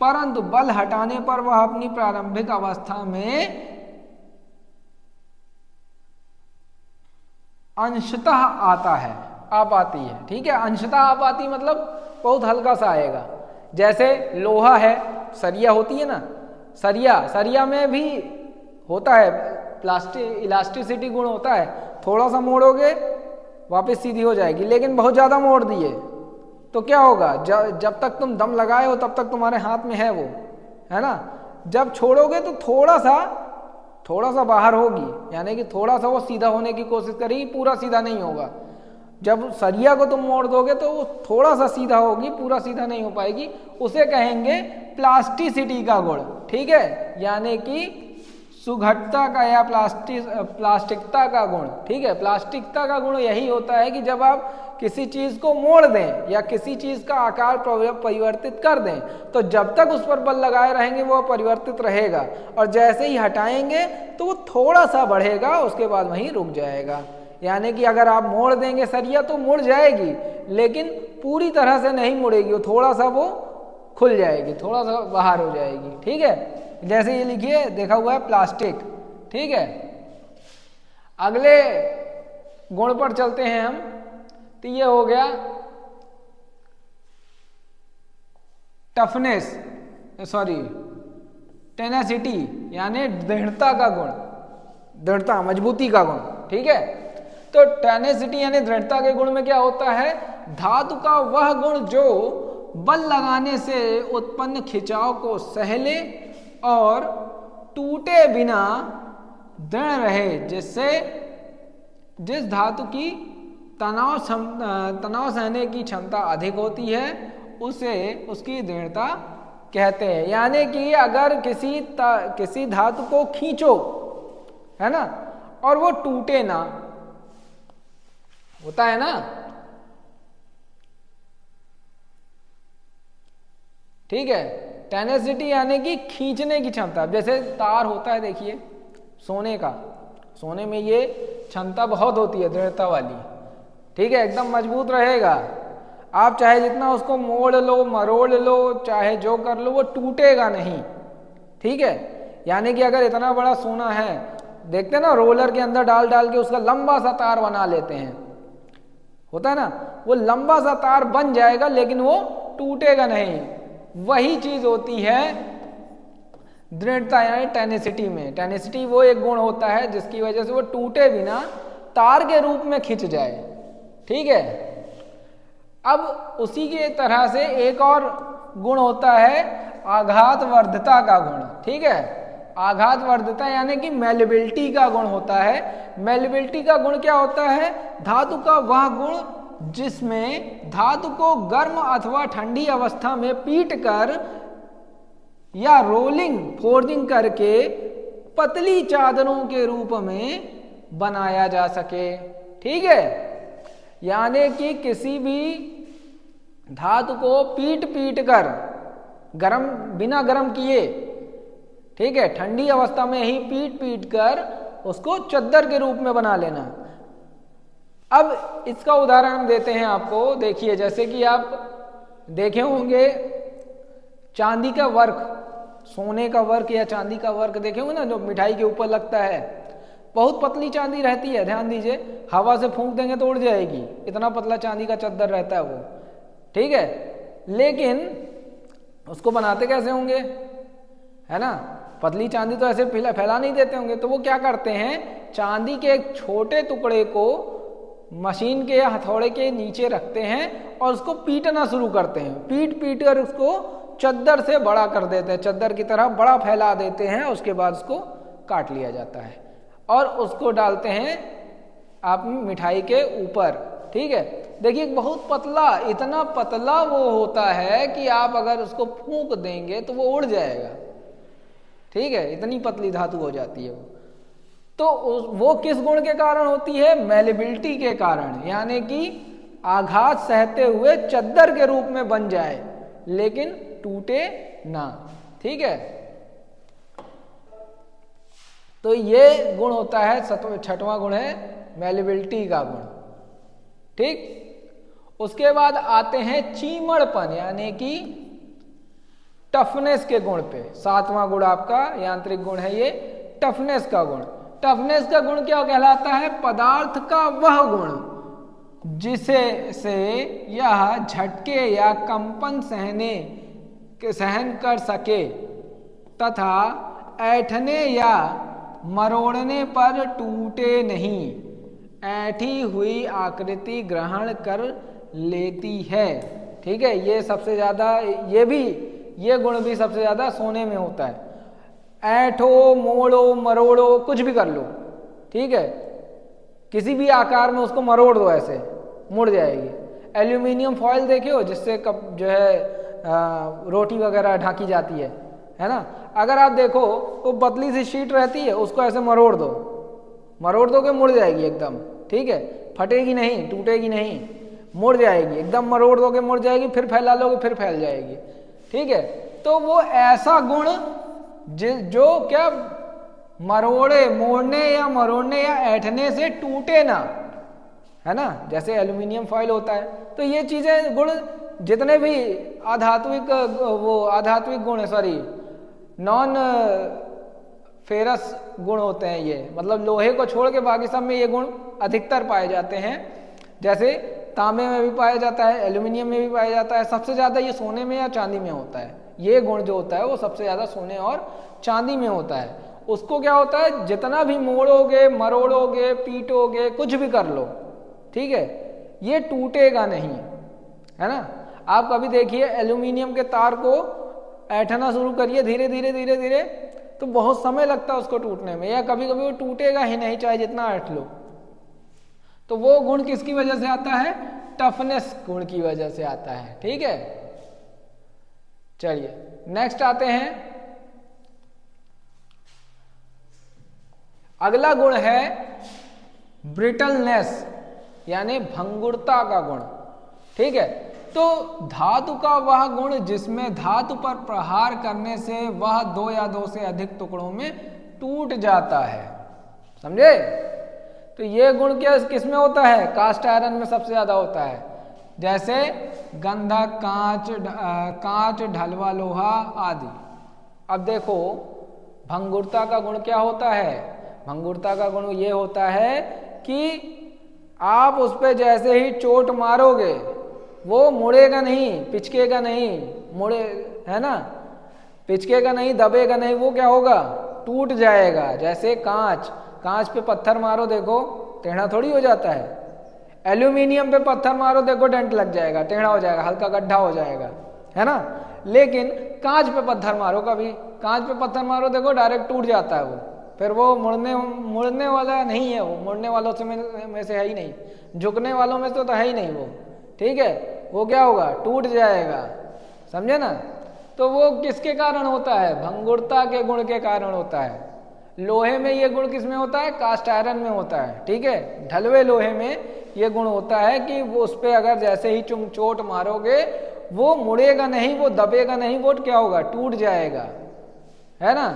परंतु बल हटाने पर वह अपनी प्रारंभिक अवस्था में अंशतः आता है, आ पाती है। ठीक है, अंशतः आ पाती मतलब बहुत हल्का सा आएगा। जैसे लोहा है, सरिया होती है ना, सरिया में भी होता है इलास्टिसिटी गुण होता है। थोड़ा सा मोड़ोगे वापस सीधी हो जाएगी, लेकिन बहुत ज़्यादा मोड़ दिए तो क्या होगा, जब तक तुम दम लगाए हो तब तक तुम्हारे हाथ में है वो, है ना, जब छोड़ोगे तो थोड़ा सा बाहर होगी, यानी कि थोड़ा सा वो सीधा होने की कोशिश करेगी, पूरा सीधा नहीं होगा। जब सरिया को तुम मोड़ दोगे तो वो थोड़ा सा सीधा होगी, पूरा सीधा नहीं हो पाएगी, उसे कहेंगे प्लास्टिसिटी का गुण। ठीक है, यानी कि सुघटता का या प्लास्टिकता का गुण। ठीक है, प्लास्टिकता का गुण यही होता है कि जब आप किसी चीज को मोड़ दें या किसी चीज का आकार परिवर्तित कर दें तो जब तक उस पर बल लगाए रहेंगे वो परिवर्तित रहेगा, और जैसे ही हटाएंगे तो वो थोड़ा सा बढ़ेगा, उसके बाद वहीं रुक जाएगा। यानी कि अगर आप मोड़ देंगे सरिया तो मुड़ जाएगी, लेकिन पूरी तरह से नहीं मुड़ेगी, वो थोड़ा सा वो खुल जाएगी, थोड़ा सा बाहर हो जाएगी। ठीक है, जैसे ये लिखिए, देखा हुआ है प्लास्टिक। ठीक है, अगले गुण पर चलते हैं हम। तो ये हो गया टफनेस, टेनासिटी यानी दृढ़ता का गुण, दृढ़ता मजबूती का गुण। ठीक है, तो टेनासिटी यानी दृढ़ता के गुण में क्या होता है, धातु का वह गुण जो बल लगाने से उत्पन्न खिंचाव को सह ले और टूटे बिना दृढ़ रहे, जिससे जिस धातु की तनाव सहने की क्षमता अधिक होती है उसे उसकी दृढ़ता कहते हैं। यानी कि अगर किसी धातु को खींचो, है ना, और वो टूटे ना, होता है ना, ठीक है, टेनेसिटी यानी कि खींचने की क्षमता। जैसे तार होता है, देखिए सोने में ये क्षमता बहुत होती है, दृढ़ता वाली। ठीक है, एकदम मजबूत रहेगा, आप चाहे जितना उसको मोड़ लो मरोड़ लो चाहे जो कर लो वो टूटेगा नहीं। ठीक है, यानी कि अगर इतना बड़ा सोना है, देखते हैं ना रोलर के अंदर डाल डाल के उसका लंबा सा तार बना लेते हैं, होता है ना, वो लंबा सा तार बन जाएगा लेकिन वो टूटेगा नहीं। वही चीज होती है दृढ़ता यानी टेनेसिटी में। टेनेसिटी वो एक गुण होता है जिसकी वजह से वो टूटे बिना तार के रूप में खिंच जाए। ठीक है, अब उसी के तरह से एक और गुण होता है आघातवर्धता का गुण। ठीक है, आघातवर्धता यानी कि मेलेबिलिटी का गुण होता है। मेलेबिलिटी का गुण क्या होता है, धातु का वह गुण जिसमें धातु को गर्म अथवा ठंडी अवस्था में पीट कर या रोलिंग फोर्जिंग करके पतली चादरों के रूप में बनाया जा सके। ठीक है, यानी कि किसी भी धातु को पीट पीट कर बिना गर्म किए, ठीक है, ठंडी अवस्था में ही पीट पीट कर उसको चद्दर के रूप में बना लेना। अब इसका उदाहरण हम देते हैं आपको। देखिए, जैसे कि आप देखे होंगे चांदी का वर्क, सोने का वर्क या चांदी का वर्क देखे होंगे ना, जो मिठाई के ऊपर लगता है, बहुत पतली चांदी रहती है, ध्यान दीजिए, हवा से फूंक देंगे तो उड़ जाएगी, इतना पतला चांदी का चद्दर रहता है वो। ठीक है, लेकिन उसको बनाते कैसे होंगे, है ना, पतली चांदी तो ऐसे फैला नहीं देते होंगे, तो वो क्या करते हैं, चांदी के एक छोटे टुकड़े को मशीन के या हथौड़े के नीचे रखते हैं और उसको पीटना शुरू करते हैं। पीट पीट कर उसको चद्दर से बड़ा कर देते हैं, चद्दर की तरह बड़ा फैला देते हैं, उसके बाद उसको काट लिया जाता है और उसको डालते हैं आप मिठाई के ऊपर। ठीक है, देखिए बहुत पतला, इतना पतला वो होता है कि आप अगर उसको फूंक देंगे तो वो उड़ जाएगा। ठीक है, इतनी पतली धातु हो जाती है वो। तो वो किस गुण के कारण होती है? मेलेबिलिटी के कारण, यानी कि आघात सहते हुए चद्दर के रूप में बन जाए लेकिन टूटे ना। ठीक है, तो ये गुण होता है, छठवां गुण है मेलेबिलिटी का गुण। ठीक, उसके बाद आते हैं चीमड़पन यानी कि टफनेस के गुण पे। सातवां गुण आपका यांत्रिक गुण है ये टफनेस का गुण। टफनेस का गुण क्या कहलाता है? पदार्थ का वह गुण जिसे से यह झटके या कंपन सहन कर सके तथा ऐंठने या मरोड़ने पर टूटे नहीं, ऐंठी हुई आकृति ग्रहण कर लेती है। ठीक है, ये सबसे ज्यादा, ये गुण भी सबसे ज्यादा सोने में होता है। ऐंठो, मोड़ो, मरोड़ो, कुछ भी कर लो, ठीक है, किसी भी आकार में उसको मरोड़ दो, ऐसे मुड़ जाएगी। एल्यूमिनियम फॉयल देखे हो जिससे कप जो है रोटी वगैरह ढाकी जाती है ना। अगर आप देखो वो पतली सी शीट रहती है, उसको ऐसे मरोड़ दो कि मुड़ जाएगी एकदम। ठीक है, फटेगी नहीं, टूटेगी नहीं, मुड़ जाएगी एकदम। मरोड़ दोगे मुड़ जाएगी, फिर फैला लोगे फिर फैल जाएगी। ठीक है, तो वो ऐसा गुण जो क्या मोड़ने या मरोड़ने या ऐंठने से टूटे ना, है ना, जैसे एल्यूमिनियम फॉयल होता है। तो ये चीजें गुण जितने भी आधात्विक गुण, नॉन फेरस गुण होते हैं, ये मतलब लोहे को छोड़ के बाकी सब में ये गुण अधिकतर पाए जाते हैं। जैसे तांबे में भी पाया जाता है, एल्यूमिनियम में भी पाया जाता है, सबसे ज्यादा ये सोने में या चांदी में होता है। ये गुण जो होता है वो सबसे ज्यादा सोने और चांदी में होता है। उसको क्या होता है, जितना भी मोड़ोगे, मरोड़ोगे, पीटोगे, कुछ भी कर लो, ठीक है, ये टूटेगा नहीं, है ना। आप कभी देखिए एल्यूमिनियम के तार को ऐंठना शुरू करिए धीरे धीरे, तो बहुत समय लगता है उसको टूटने में, या कभी कभी वो टूटेगा ही नहीं चाहे जितना ऐंठ लो। तो वो गुण किसकी वजह से आता है? टफनेस गुण की वजह से आता है। ठीक है, चलिए नेक्स्ट आते हैं। अगला गुण है ब्रिटलनेस यानी भंगुरता का गुण। ठीक है, तो धातु का वह गुण जिसमें धातु पर प्रहार करने से वह 2 या 2 से अधिक टुकड़ों में टूट जाता है। समझे? तो ये गुण क्या किस में होता है? कास्ट आयरन में सबसे ज्यादा होता है, जैसे गंधक, कांच, ढलवा लोहा आदि। अब देखो भंगुरता का गुण क्या होता है? भंगुरता का गुण ये होता है कि आप उस पे जैसे ही चोट मारोगे वो मुड़ेगा नहीं, पिचकेगा नहीं, है ना, पिचकेगा नहीं, दबेगा नहीं, वो क्या होगा? टूट जाएगा। जैसे कांच पे पत्थर मारो, देखो टेढ़ा थोड़ी हो जाता है। एल्यूमिनियम पे पत्थर मारो, देखो डेंट लग जाएगा, टेढ़ा हो जाएगा, हल्का गड्ढा हो जाएगा, है ना। लेकिन कांच पे पत्थर मारो, देखो डायरेक्ट टूट जाता है वो, फिर वो मुड़ने वाला नहीं है, वो मुड़ने वालों से में से है ही नहीं, झुकने वालों में तो है ही नहीं वो। ठीक है, वो क्या होगा? टूट जाएगा। समझे ना? तो वो किसके कारण होता है? भंगुरता के गुण के कारण होता है। लोहे में ये गुण किस में होता है? कास्ट आयरन में होता है। ठीक है, ढलवे लोहे में ये गुण होता है कि वो उस पर अगर जैसे ही तुम चोट मारोगे वो मुड़ेगा नहीं, वो दबेगा नहीं, वो क्या होगा? टूट जाएगा, है ना।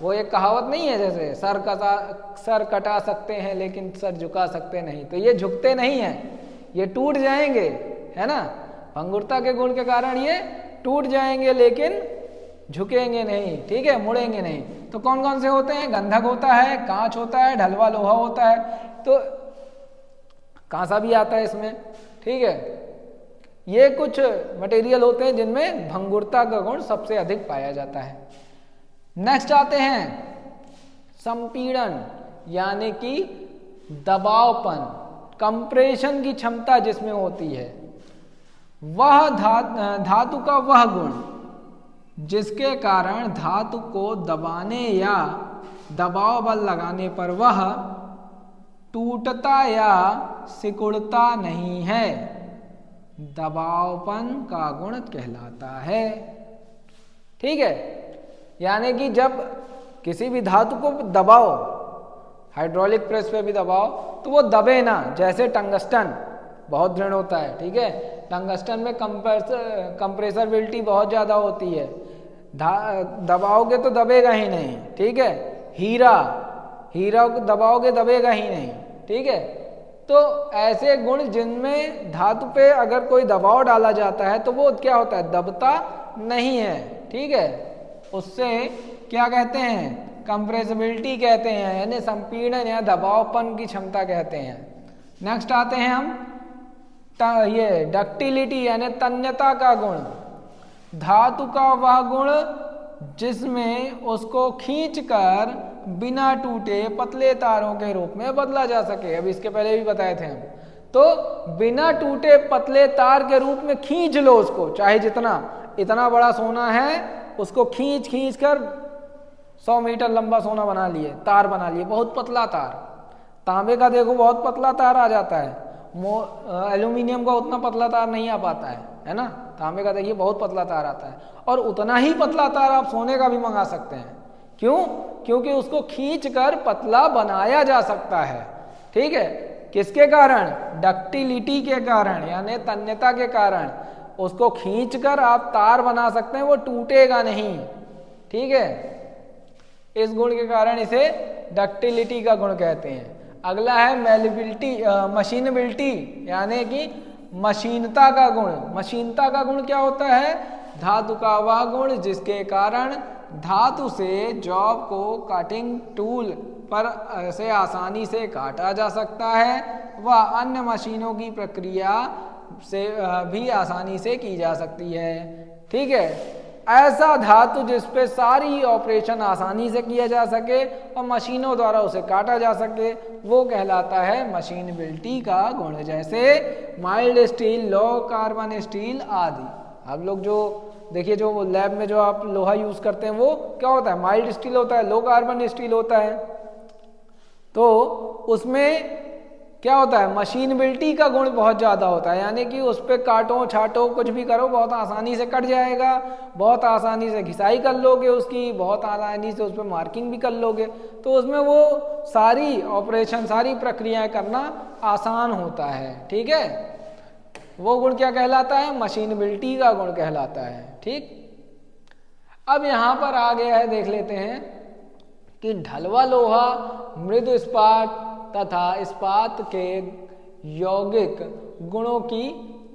वो एक कहावत नहीं है, जैसे सर कटा सकते हैं लेकिन सर झुका सकते नहीं, तो ये झुकते नहीं हैं, ये टूट जाएंगे, है ना। भंगुरता के गुण के कारण ये टूट जाएंगे लेकिन झुकेंगे नहीं, ठीक है, मुड़ेंगे नहीं। तो कौन कौन से होते हैं? गंधक होता है, कांच होता है, ढलवा लोहा होता है, तो कांसा भी आता है इसमें। ठीक है, ये कुछ मटेरियल होते हैं जिनमें भंगुरता का गुण सबसे अधिक पाया जाता है। नेक्स्ट आते हैं संपीड़न यानी कि दबावपन, कंप्रेशन की क्षमता जिसमें होती है। वह धातु का वह गुण जिसके कारण धातु को दबाने या दबाव बल लगाने पर वह टूटता या सिकुड़ता नहीं है, दबावपन का गुण कहलाता है। ठीक है, यानी कि जब किसी भी धातु को दबाओ, हाइड्रोलिक प्रेस पे भी दबाओ तो वो दबे ना। जैसे टंगस्टन बहुत दृढ़ होता है, ठीक है, टंगस्टन में कंप्रेसबिलिटी बहुत ज़्यादा होती है, दबाओगे तो दबेगा ही नहीं। ठीक है, हीरा को दबाओगे दबेगा ही नहीं। ठीक है, तो ऐसे गुण जिनमें धातु पे अगर कोई दबाव डाला जाता है तो वो क्या होता है, दबता नहीं है। ठीक है, उससे क्या कहते हैं, कंप्रेसिबिलिटी कहते हैं, यानी संपीड़न या दबावपन की क्षमता कहते हैं। नेक्स्ट आते हैं हम ये डक्टिलिटी यानी तन्यता का गुण। धातु का वह गुण जिसमें उसको खींचकर बिना टूटे पतले तारों के रूप में बदला जा सके। अब इसके पहले भी बताए थे हम, तो बिना टूटे पतले तार के रूप में खींच लो उसको, चाहे इतना बड़ा सोना है उसको खींच कर 100 मीटर लंबा सोना बना लिए, तार बना लिए, बहुत पतला तार। तांबे का देखो बहुत पतला तार आ जाता है, एल्यूमिनियम का उतना पतला तार नहीं आ पाता है ना। तांबे का देखिए बहुत पतला तार आता है, और उतना ही पतला तार आप सोने का भी मंगा सकते हैं। क्यों? क्योंकि उसको खींच कर पतला बनाया जा सकता है। ठीक है, किसके कारण, डक्टिलिटी के कारण यानी तन्यता के कारण उसको खींचकर आप तार बना सकते हैं, वो टूटेगा नहीं। ठीक है, इस गुण के कारण इसे डक्टिलिटी का गुण कहते हैं। अगला है मेलेबिलिटी, मशीनबिलिटी यानी कि मशीनता का गुण। मशीनता का गुण क्या होता है, धातु का वह गुण जिसके कारण धातु से जॉब को कटिंग टूल पर से आसानी से काटा जा सकता है, वह अन्य मशीनों की प्रक्रिया से भी आसानी से की जा सकती है। ठीक है, ऐसा धातु जिस पे सारी ऑपरेशन आसानी से किया जा सके और मशीनों द्वारा उसे काटा जा सके, वो कहलाता है मशीनबिलिटी का गुण। जैसे mild steel, low carbon steel आदि। आप लोग जो देखिए, जो लैब में जो आप लोहा यूज करते हैं वो क्या होता है, माइल्ड स्टील होता है, लो कार्बन स्टील होता है। तो उसमें क्या होता है, मशीनबिलिटी का गुण बहुत ज़्यादा होता है, यानी कि उस पर काटो छाटो कुछ भी करो बहुत आसानी से कट जाएगा, बहुत आसानी से घिसाई कर लोगे उसकी, बहुत आसानी से उस पर मार्किंग भी कर लोगे। तो उसमें वो सारी ऑपरेशन, सारी प्रक्रियाएं करना आसान होता है। ठीक है, वो गुण क्या कहलाता है, मशीनबिलिटी का गुण कहलाता है। ठीक, अब यहाँ पर आ गया है, देख लेते हैं कि ढलवा लोहा, मृदु इस्पात तथा इस्पात के यौगिक गुणों की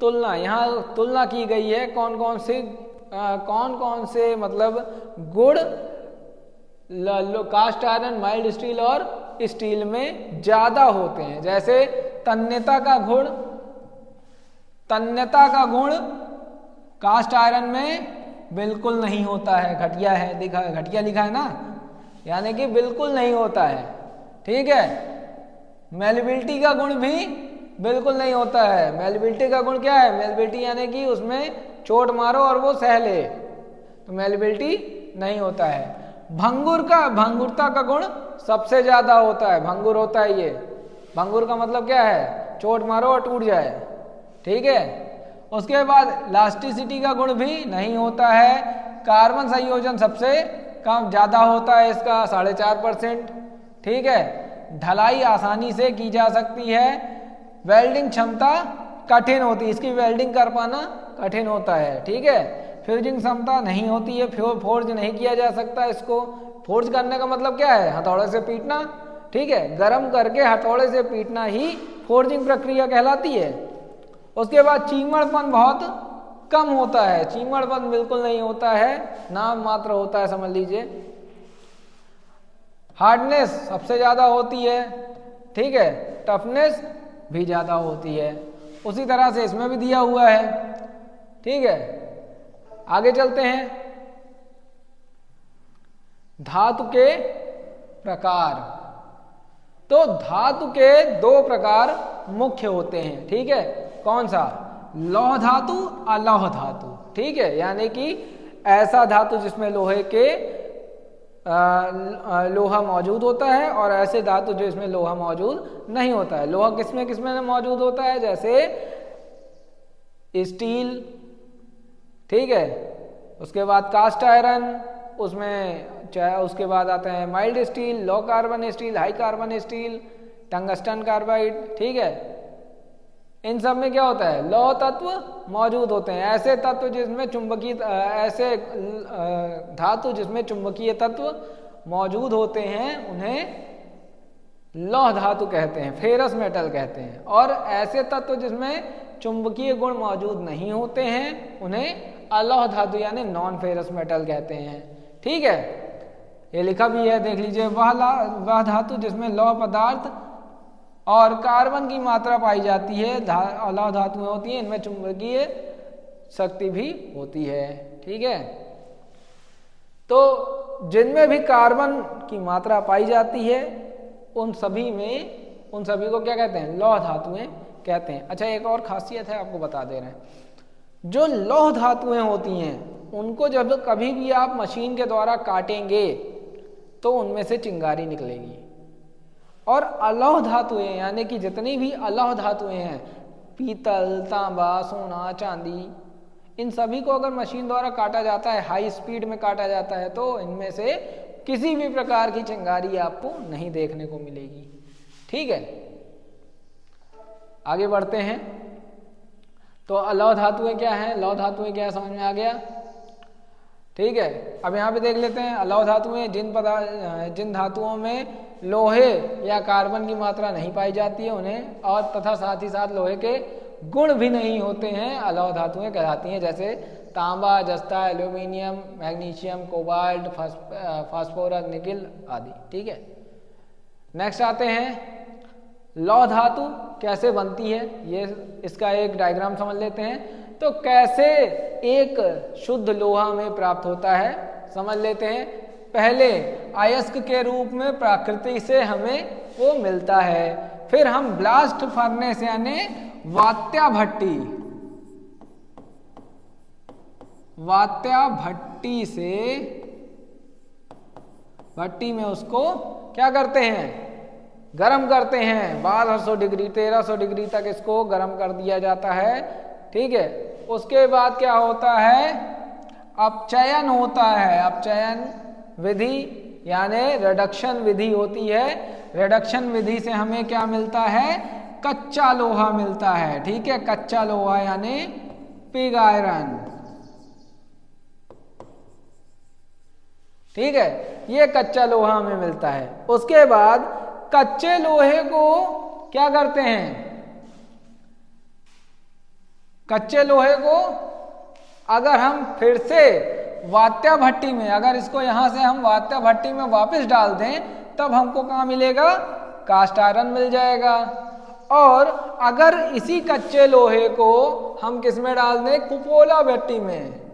तुलना। यहाँ तुलना की गई है कौन कौन से मतलब गुण कास्ट आयरन, माइल्ड स्टील और स्टील में ज्यादा होते हैं। जैसे तन्यता का गुण कास्ट आयरन में बिल्कुल नहीं होता है, घटिया है, घटिया लिखा है ना, यानी कि बिल्कुल नहीं होता है। ठीक है, मेलेबिलिटी का गुण भी बिल्कुल नहीं होता है। मेलेबिलिटी का गुण क्या है, मेलेबिलिटी यानी कि उसमें चोट मारो और वो सह ले, तो मेलेबिलिटी नहीं होता है। भंगुरता का गुण सबसे ज्यादा होता है, भंगुर होता है ये। भंगुर का मतलब क्या है, चोट मारो और टूट जाए। ठीक है, उसके बाद इलास्टिसिटी का गुण भी नहीं होता है। कार्बन संयोजन सबसे कम ज्यादा होता है इसका, 4.5%। ठीक है, ढलाई आसानी से की जा सकती है। वेल्डिंग क्षमता कठिन होती है, इसकी वेल्डिंग कर पाना कठिन होता है। ठीक है, फ्यूजिंग क्षमता नहीं होती है, फोर्ज नहीं किया जा सकता इसको। फोर्ज करने का मतलब क्या है, हथौड़े से पीटना। ठीक है, गर्म करके हथौड़े से पीटना ही फोर्जिंग प्रक्रिया कहलाती है। उसके बाद चीमड़पन बहुत कम होता है, चीमड़पन बिल्कुल नहीं होता है, नाम मात्र होता है, समझ लीजिए। हार्डनेस सबसे ज्यादा होती है। ठीक है, टफनेस भी ज्यादा होती है। उसी तरह से इसमें भी दिया हुआ है। ठीक है, आगे चलते हैं। धातु के प्रकार, तो धातु के 2 प्रकार मुख्य होते हैं। ठीक है, कौन सा, लौह धातु, अलौह धातु। ठीक है, यानी कि ऐसा धातु जिसमें लोहे के लोहा मौजूद होता है और ऐसे धातु जिसमें लोहा मौजूद नहीं होता है। लोहा किसमें किसमें मौजूद होता है, जैसे स्टील, ठीक है, उसके बाद कास्ट आयरन, उसके बाद आते हैं mild steel, low carbon steel, high carbon steel, tungsten carbide, ठीक है। इन सब में क्या होता है, लौह तत्व मौजूद होते हैं। ऐसे तत्व जिसमें चुंबकीय ऐसे धातु जिसमें चुंबकीय तत्व मौजूद होते हैं उन्हें लौह धातु कहते हैं, फेरस मेटल कहते हैं। और ऐसे तत्व जिसमें चुंबकीय गुण मौजूद नहीं होते हैं उन्हें अलौह धातु यानी नॉन फेरस मेटल कहते हैं, ठीक है। ये लिखा भी है, देख लीजिए, वह धातु जिसमें लौह पदार्थ और कार्बन की मात्रा पाई जाती है, अलौह धातुएं होती हैं, इनमें चुंबकीय शक्ति भी होती है, ठीक है। तो जिनमें भी कार्बन की मात्रा पाई जाती है उन सभी को क्या कहते हैं, लौह धातुएं कहते हैं। अच्छा, एक और खासियत है, आपको बता दे रहे हैं, जो लौह धातुएं होती हैं उनको जब कभी भी आप मशीन के द्वारा काटेंगे तो उनमें से चिंगारी निकलेगी। और अलौह धातुएं यानी कि जितनी भी अलौह धातुएं हैं, पीतल, तांबा, सोना, चांदी, इन सभी को अगर मशीन द्वारा काटा जाता है, हाई स्पीड में काटा जाता है, तो इनमें से किसी भी प्रकार की चिंगारी आपको नहीं देखने को मिलेगी, ठीक है। आगे बढ़ते हैं। तो अलौह धातुएं क्या हैं, लौह धातुएं क्या है, समझ में आ गया, ठीक है। अब यहाँ पे देख लेते हैं अलौह धातुएं, जिन धातुओं में लोहे या कार्बन की मात्रा नहीं पाई जाती है उन्हें, और तथा साथ ही साथ लोहे के गुण भी नहीं होते हैं, अलौह धातुएं कहलाती हैं। जैसे तांबा, जस्ता, aluminium, magnesium, cobalt, phosphorus, nickel आदि, ठीक है। नेक्स्ट आते हैं, लौह धातु कैसे बनती है, ये इसका एक डायग्राम समझ लेते हैं। तो कैसे एक शुद्ध लोहा में प्राप्त होता है समझ लेते हैं। पहले अयस्क के रूप में प्रकृति से हमें वो मिलता है, फिर हम ब्लास्ट फर्नेस यानी वात्या भट्टी में उसको क्या करते हैं, गरम करते हैं। 1200 डिग्री 1300 डिग्री तक इसको गरम कर दिया जाता है, ठीक है। उसके बाद क्या होता है, अपचयन होता है। अपचयन विधि यानी रिडक्शन विधि होती है। रिडक्शन विधि से हमें क्या मिलता है, कच्चा लोहा मिलता है, ठीक है। कच्चा लोहा यानी पिग आयरन, ठीक है, ये कच्चा लोहा हमें मिलता है। उसके बाद कच्चे लोहे को क्या करते हैं, कच्चे लोहे को अगर हम फिर से वात्या भट्टी में, अगर इसको यहां से हम वात्या भट्टी में वापस डाल दें, तब हमको कहां मिलेगा, कास्ट आयरन मिल जाएगा। और अगर इसी कच्चे लोहे को हम किस में डाल दें, कुपोला भट्टी में,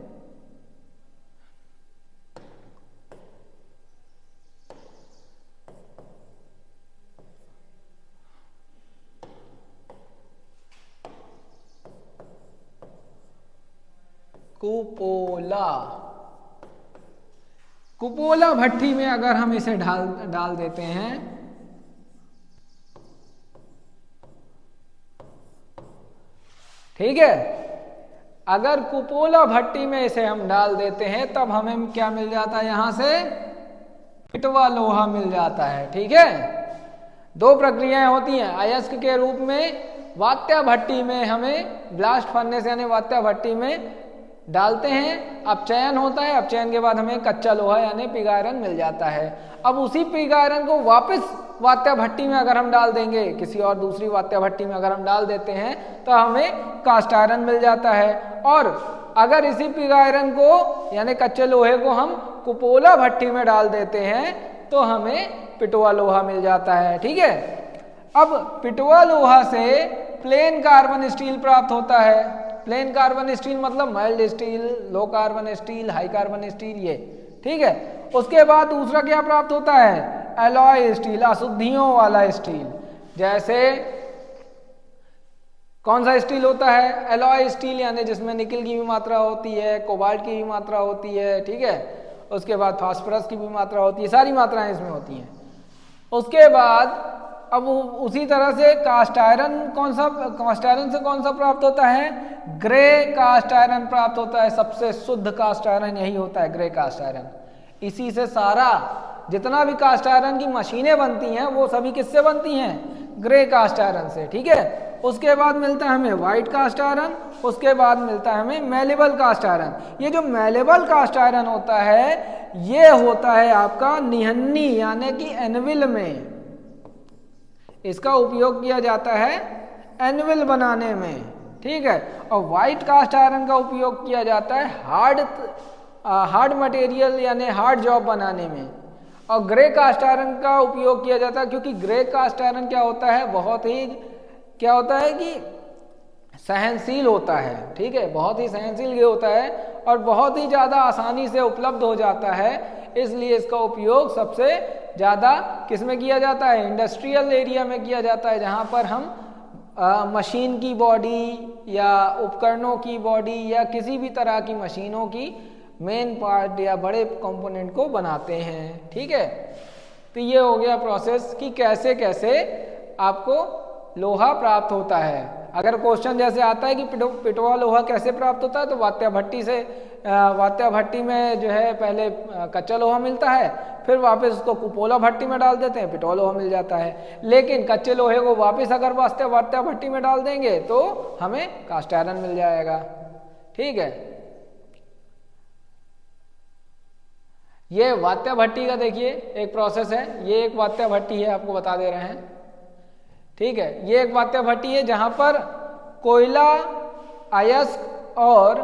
कुपोला भट्टी में अगर हम इसे डाल देते हैं, ठीक है, अगर कुपोला भट्टी में इसे हम डाल देते हैं तब हमें क्या मिल जाता है, यहां से पिटवा लोहा मिल जाता है, ठीक है। दो प्रक्रियाएं होती हैं, अयस्क के रूप में वात्या भट्टी में हमें ब्लास्ट फर्नेस यानी वात्या भट्टी में डालते हैं, अपचयन होता है, अपचयन के बाद हमें कच्चा लोहा यानी पिग आयरन मिल जाता है। अब उसी पिग आयरन को वापस वात्या भट्टी में अगर हम डाल देंगे, किसी और दूसरी वात्या भट्टी में अगर हम डाल देते हैं, तो हमें कास्ट आयरन मिल जाता है। और अगर इसी पिग आयरन को यानी कच्चे लोहे को हम कुपोला भट्टी में डाल देते हैं तो हमें पिटवा लोहा मिल जाता है, ठीक है। अब पिटवा लोहा से प्लेन कार्बन स्टील प्राप्त होता है। प्लेन कार्बन स्टील मतलब mild steel, low carbon steel, high carbon steel, ये, ठीक है। उसके बाद दूसरा क्या प्राप्त होता है, एलॉय स्टील, अशुद्धियों वाला स्टील। जैसे कौन सा स्टील होता है? एलॉय स्टील, यानी जिसमें निकल की भी मात्रा होती है, कोबाल्ट की भी मात्रा होती है, ठीक है। उसके बाद फास्फोरस की भी मात्रा होती है, सारी मात्राएं इसमें होती हैं। उसके बाद अब उसी तरह से कास्ट आयरन, कास्ट आयरन से कौन सा प्राप्त होता है? ग्रे कास्ट आयरन प्राप्त होता है। सबसे शुद्ध कास्ट आयरन यही होता है, ग्रे कास्ट आयरन। इसी से सारा जितना भी कास्ट आयरन की मशीनें बनती हैं वो सभी किससे बनती हैं? ग्रे कास्ट आयरन से, ठीक है। उसके बाद मिलता है हमें व्हाइट कास्ट आयरन, उसके बाद मिलता है हमें मेलेबल कास्ट आयरन। ये जो मेलेबल कास्ट आयरन होता है ये होता है आपका निहन्नी यानी कि एनविल में, इसका उपयोग किया जाता है एनविल बनाने में, ठीक है। और व्हाइट कास्ट आयरन का उपयोग किया जाता है हार्ड मटेरियल यानी हार्ड जॉब बनाने में। और ग्रे कास्ट आयरन का उपयोग किया जाता है क्योंकि ग्रे कास्ट आयरन क्या होता है, बहुत ही क्या होता है कि सहनशील होता है, ठीक है। बहुत ही सहनशील ये होता है और बहुत ही ज़्यादा आसानी से उपलब्ध हो जाता है, इसलिए इसका उपयोग सबसे ज़्यादा किस में किया जाता है? इंडस्ट्रियल एरिया में किया जाता है, जहाँ पर हम मशीन की बॉडी या उपकरणों की बॉडी या किसी भी तरह की मशीनों की मेन पार्ट या बड़े कंपोनेंट को बनाते हैं, ठीक है। तो ये हो गया प्रोसेस कि कैसे कैसे आपको लोहा प्राप्त होता है। अगर क्वेश्चन जैसे आता है कि पिटवा लोहा कैसे प्राप्त होता है, तो वात्या भट्टी से, वात्या भट्टी में जो है पहले कच्चा लोहा मिलता है, फिर वापस उसको कुपोला भट्टी में डाल देते हैं, पिटवा लोहा मिल जाता है। लेकिन कच्चे लोहे को वापस अगर वात्या भट्टी में डाल देंगे तो हमें कास्ट आयरन मिल जाएगा, ठीक है। ये वात्या भट्टी का देखिए एक प्रोसेस है, ये एक वात्या भट्टी है, आपको बता दे रहे हैं, ठीक है। ये एक वात्या भट्टी है जहां पर कोयला, अयस्क और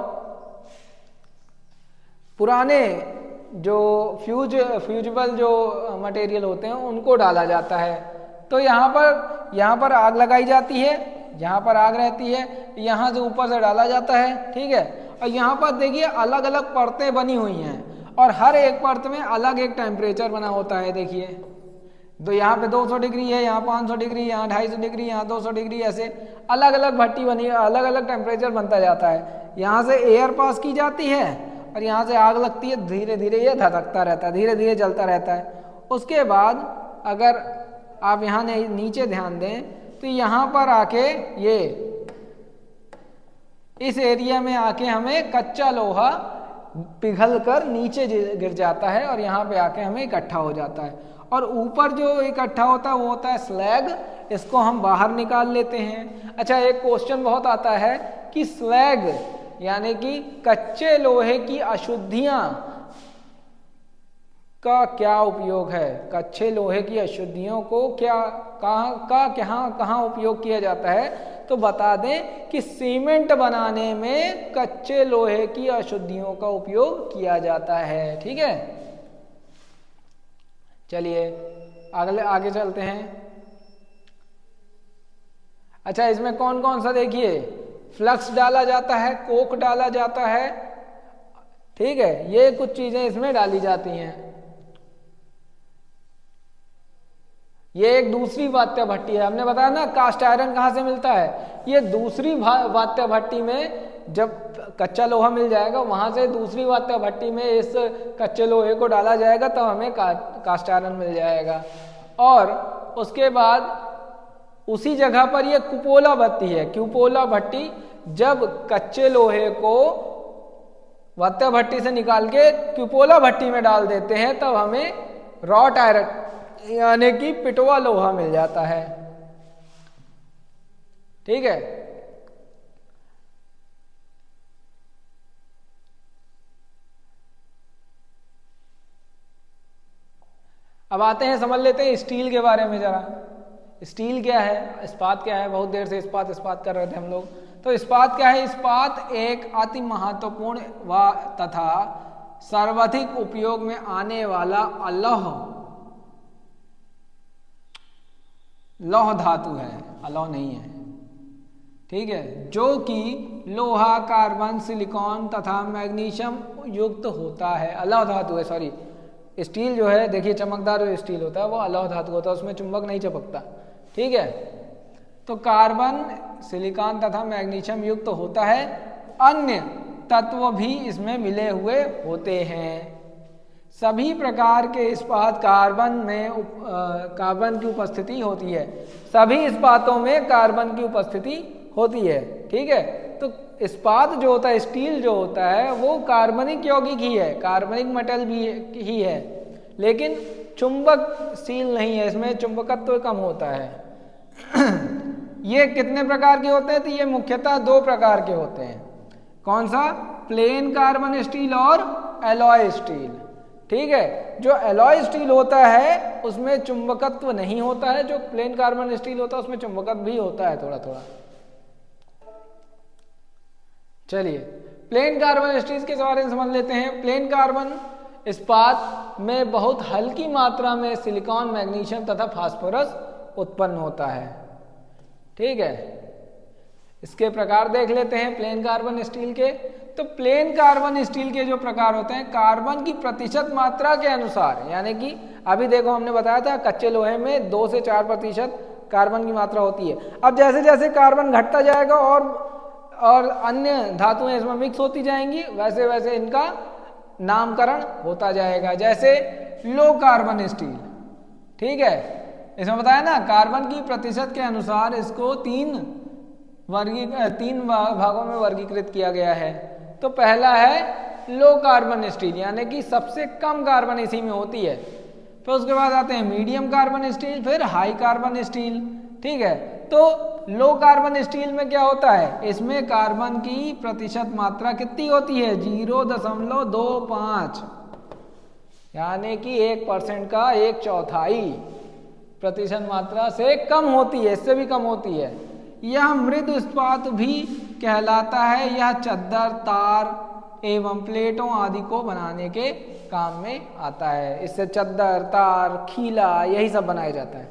पुराने जो फ्यूजिबल जो मटेरियल होते हैं उनको डाला जाता है। तो यहाँ पर आग लगाई जाती है, यहाँ पर आग रहती है, यहाँ से ऊपर से डाला जाता है, ठीक है। और यहाँ पर देखिए अलग अलग परतें बनी हुई हैं और हर एक परत में अलग एक टेम्परेचर बना होता है। देखिए तो यहाँ पे 200 डिग्री है, यहाँ 500 डिग्री, यहाँ 250 डिग्री, यहाँ 200 डिग्री, ऐसे अलग अलग भट्टी बनी है, अलग अलग टेम्परेचर बनता जाता है। यहाँ से एयर पास की जाती है और यहाँ से आग लगती है, धीरे धीरे ये धधकता रहता है, धीरे धीरे जलता रहता है। उसके बाद अगर आप यहाँ नीचे ध्यान दें तो यहाँ पर आके ये इस एरिया में आके हमें कच्चा लोहा पिघल कर नीचे गिर जाता है और यहाँ पे आके हमें इकट्ठा हो जाता है। और ऊपर जो इकट्ठा होता है वो होता है स्लैग, इसको हम बाहर निकाल लेते हैं। अच्छा, एक क्वेश्चन बहुत आता है कि स्लैग यानी कि कच्चे लोहे की अशुद्धियां का क्या उपयोग है? कच्चे लोहे की अशुद्धियों को कहाँ उपयोग किया जाता है? तो बता दें कि सीमेंट बनाने में कच्चे लोहे की अशुद्धियों का उपयोग किया जाता है, ठीक है। चलिए आगे चलते हैं। अच्छा, इसमें कौन कौन सा देखिए, फ्लक्स डाला जाता है, कोक डाला जाता है, ठीक है। ये कुछ चीजें इसमें डाली जाती हैं। ये एक दूसरी वात्या भट्टी है, हमने बताया ना कास्ट आयरन कहाँ से मिलता है, ये दूसरी वात्या भट्टी में जब कच्चा लोहा मिल जाएगा वहां से दूसरी वात्या भट्टी में इस कच्चे लोहे को डाला जाएगा तब हमें कास्ट आयरन मिल जाएगा। और उसके बाद उसी जगह पर ये कुपोला भट्टी है, कुपोला भट्टी, जब कच्चे लोहे को वात्या भट्टी से निकाल के कुपोला भट्टी में डाल देते हैं तब हमें रॉट आयरन यानी कि पिटवा लोहा मिल जाता है, ठीक है। अब आते हैं, समझ लेते हैं स्टील के बारे में जरा। स्टील क्या है, इस्पात क्या है? बहुत देर से इस्पात कर रहे थे हम लोग। तो इस्पात क्या है? इस्पात एक अति महत्वपूर्ण व तथा सर्वाधिक उपयोग में आने वाला लौह धातु है, अलौह नहीं है, ठीक है, जो कि लोहा, कार्बन, सिलिकॉन तथा मैग्नीशियम युक्त होता है। अलौह धातु है, सॉरी, स्टील जो है देखिए चमकदार जो स्टील होता है वो अलौह धातु होता है, उसमें चुंबक नहीं चिपकता, ठीक है। तो कार्बन सिलिकॉन तथा मैग्नीशियम युक्त तो होता है, अन्य तत्व भी इसमें मिले हुए होते हैं। सभी प्रकार के इस्पात कार्बन की उपस्थिति होती है, सभी इस्पातों में कार्बन की उपस्थिति होती है। ठीक है, तो इस्पात जो होता है, स्टील जो होता है, वो कार्बनिक यौगिक ही है, कार्बनिक मेटल भी ही है, लेकिन चुंबकशील नहीं है, इसमें चुंबकत्व तो कम होता है। ये कितने प्रकार के होते हैं? तो ये मुख्यतः 2 प्रकार के होते हैं। कौन सा? प्लेन कार्बन स्टील और एलॉय स्टील। ठीक है, जो एलॉय स्टील होता है उसमें चुंबकत्व नहीं होता है, जो प्लेन कार्बन स्टील होता है उसमें चुंबकत्व भी होता है थोड़ा थोड़ा। चलिए प्लेन कार्बन स्टील के बारे में समझ लेते हैं। प्लेन कार्बन इस्पात में बहुत हल्की मात्रा में सिलिकॉन, मैग्नीशियम तथा फास्फोरस उत्पन्न होता है। ठीक है, इसके प्रकार देख लेते हैं प्लेन कार्बन स्टील के। तो प्लेन कार्बन स्टील के जो प्रकार होते हैं, कार्बन की प्रतिशत मात्रा के अनुसार, यानी कि अभी देखो हमने बताया था कच्चे लोहे में 2 से 4% कार्बन की मात्रा होती है। अब जैसे जैसे कार्बन घटता जाएगा और अन्य धातुएं इसमें मिक्स होती जाएंगी, वैसे वैसे इनका नामकरण होता जाएगा। जैसे लो कार्बन स्टील, ठीक है, इसमें बताया ना कार्बन की प्रतिशत के अनुसार इसको 3 भागों में वर्गीकृत किया गया है। तो पहला है लो कार्बन स्टील, यानी कि सबसे कम कार्बन इसी में होती है। फिर उसके बाद आते हैं मीडियम कार्बन स्टील, फिर हाई कार्बन स्टील। ठीक है, तो लो कार्बन स्टील में क्या होता है, इसमें कार्बन की प्रतिशत मात्रा कितनी होती है? 0.25, यानी कि 1% का 1/4 प्रतिशत मात्रा से कम होती है, इससे भी कम होती है। यह मृदु इस्पात भी कहलाता है। यह चद्दर, तार एवं प्लेटों आदि को बनाने के काम में आता है। इससे चद्दर, तार, खीला यही सब बनाया जाता है।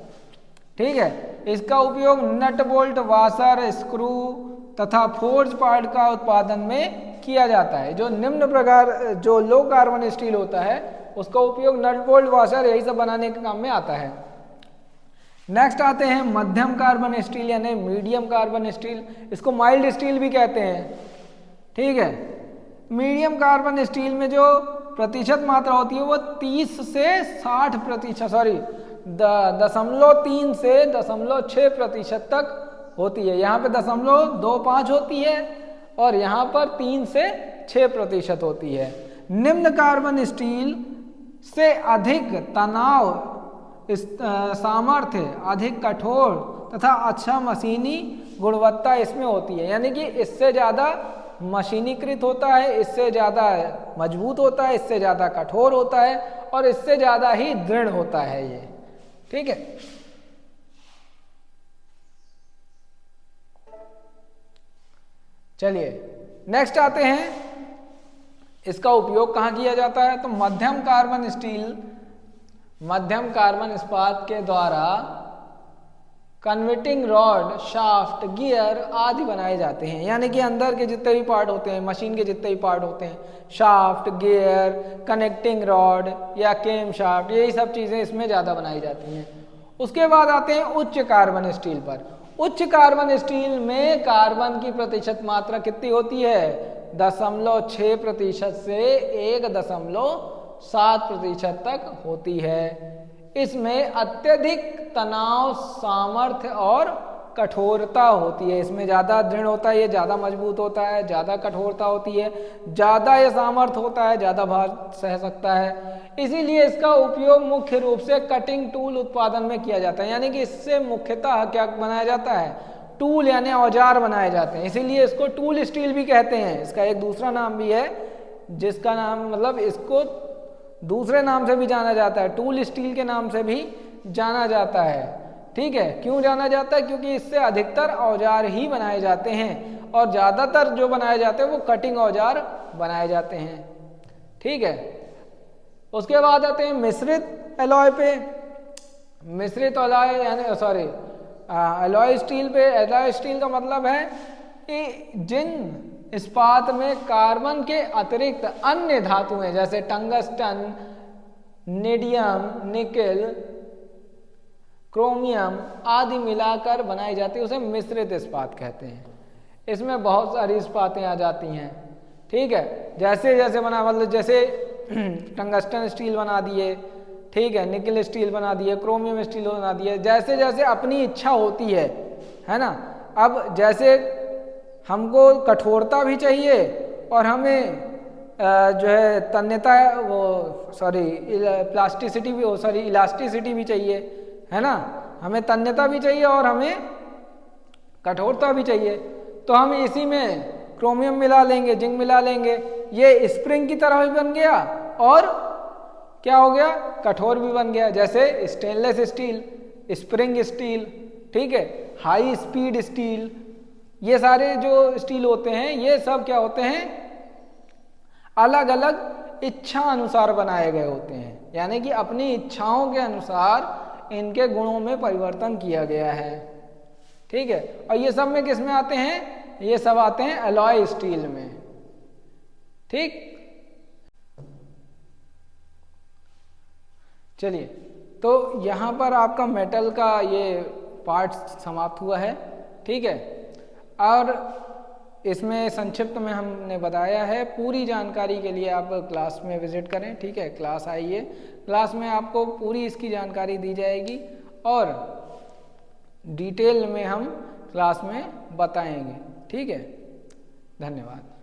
ठीक है, इसका उपयोग नट बोल्ट, वाशर, स्क्रू तथा फोर्ज पार्ट का उत्पादन में किया जाता है। जो निम्न प्रकार जो लो कार्बन स्टील होता है उसका उपयोग नट बोल्ट, वाशर यही सब बनाने के काम में आता है। नेक्स्ट आते हैं मध्यम कार्बन स्टील यानी मीडियम कार्बन स्टील, इसको माइल्ड स्टील भी कहते हैं। ठीक है, मीडियम कार्बन स्टील में जो प्रतिशत मात्रा होती है वो 30 से 60%, 0.3 से 0.6% तक होती है। यहाँ पे 0.25 होती है और यहाँ पर 3 से 6% होती है। निम्न कार्बन स्टील से अधिक तनाव सामर्थ्य, अधिक कठोर तथा अच्छा मशीनी गुणवत्ता इसमें होती है, यानी कि इससे ज़्यादा मशीनीकृत होता है, इससे ज़्यादा मजबूत होता है, इससे ज़्यादा कठोर होता है और इससे ज़्यादा ही दृढ़ होता है ये। ठीक है, चलिए नेक्स्ट आते हैं, इसका उपयोग कहाँ किया जाता है? तो मध्यम कार्बन स्टील, मध्यम कार्बन इस्पात के द्वारा कन्वर्टिंग रॉड, शाफ्ट, गियर आदि बनाए जाते हैं। यानी कि अंदर के जितने भी पार्ट होते हैं, मशीन के जितने भी पार्ट होते हैं, शाफ्ट, गियर, कनेक्टिंग रॉड या केम शाफ्ट, यही सब चीज़ें इसमें ज़्यादा बनाई जाती हैं। उसके बाद आते हैं उच्च कार्बन स्टील पर। उच्च कार्बन स्टील में कार्बन की प्रतिशत मात्रा कितनी होती है? 0.6% से 1.7% तक होती है। इसमें अत्यधिक तनाव सामर्थ्य और कठोरता होती है, इसमें ज़्यादा दृढ़ होता है, ये ज़्यादा मजबूत होता है, ज़्यादा कठोरता होती है, ज़्यादा ये सामर्थ्य होता है, ज़्यादा भार सह सकता है। इसीलिए इसका उपयोग मुख्य रूप से कटिंग टूल उत्पादन में किया जाता है। यानी कि इससे मुख्यतः क्या बनाया जाता है? टूल यानी औजार बनाए जाते हैं, इसीलिए इसको टूल स्टील भी कहते हैं। इसका एक दूसरा नाम भी है जिसका नाम मतलब इसको दूसरे नाम से भी जाना जाता है, टूल स्टील के नाम से भी जाना जाता है। ठीक है, क्यों जाना जाता है? क्योंकि इससे अधिकतर औजार ही बनाए जाते हैं और ज़्यादातर जो बनाए जाते हैं वो कटिंग औजार बनाए जाते हैं। ठीक है, उसके बाद आते हैं मिश्रित एलॉय पे। मिश्रित एलॉय यानी एलॉय स्टील पे। एलॉय स्टील का मतलब है कि जिन इस्पात में कार्बन के अतिरिक्त अन्य धातुएं जैसे टंगस्टन, नेडियम, निकेल, क्रोमियम आदि मिलाकर बनाई जाती है, उसे मिश्रित इस्पात कहते हैं। इसमें बहुत सारी इस्पातें आ जाती हैं, ठीक है। जैसे जैसे बना, मतलब जैसे टंगस्टन स्टील बना दिए, ठीक है, निकल स्टील बना दिए, क्रोमियम स्टील बना दिए, जैसे जैसे अपनी इच्छा होती है ना। अब जैसे हमको कठोरता भी चाहिए और हमें जो है तन्यता, वो सॉरी प्लास्टिसिटी भी, सॉरी इलास्टिसिटी भी चाहिए, है ना। हमें तन्यता भी चाहिए और हमें कठोरता भी चाहिए, तो हम इसी में क्रोमियम मिला लेंगे, जिंक मिला लेंगे, ये स्प्रिंग की तरह भी बन गया और क्या हो गया, कठोर भी बन गया। जैसे स्टेनलेस स्टील, स्प्रिंग स्टील, ठीक है, हाई स्पीड स्टील, ये सारे जो स्टील होते हैं ये सब क्या होते हैं, अलग अलग इच्छा अनुसार बनाए गए होते हैं, यानी कि अपनी इच्छाओं के अनुसार इनके गुणों में परिवर्तन किया गया है, ठीक है। और ये सब में किस में आते हैं, ये सब आते हैं एलॉय स्टील में, ठीक। चलिए, तो यहाँ पर आपका मेटल का ये पार्ट समाप्त हुआ है, ठीक है। और इसमें संक्षिप्त में हमने बताया है, पूरी जानकारी के लिए आप क्लास में विजिट करें, ठीक है। क्लास आइए, क्लास में आपको पूरी इसकी जानकारी दी जाएगी और डिटेल में हम क्लास में बताएंगे, ठीक है। धन्यवाद।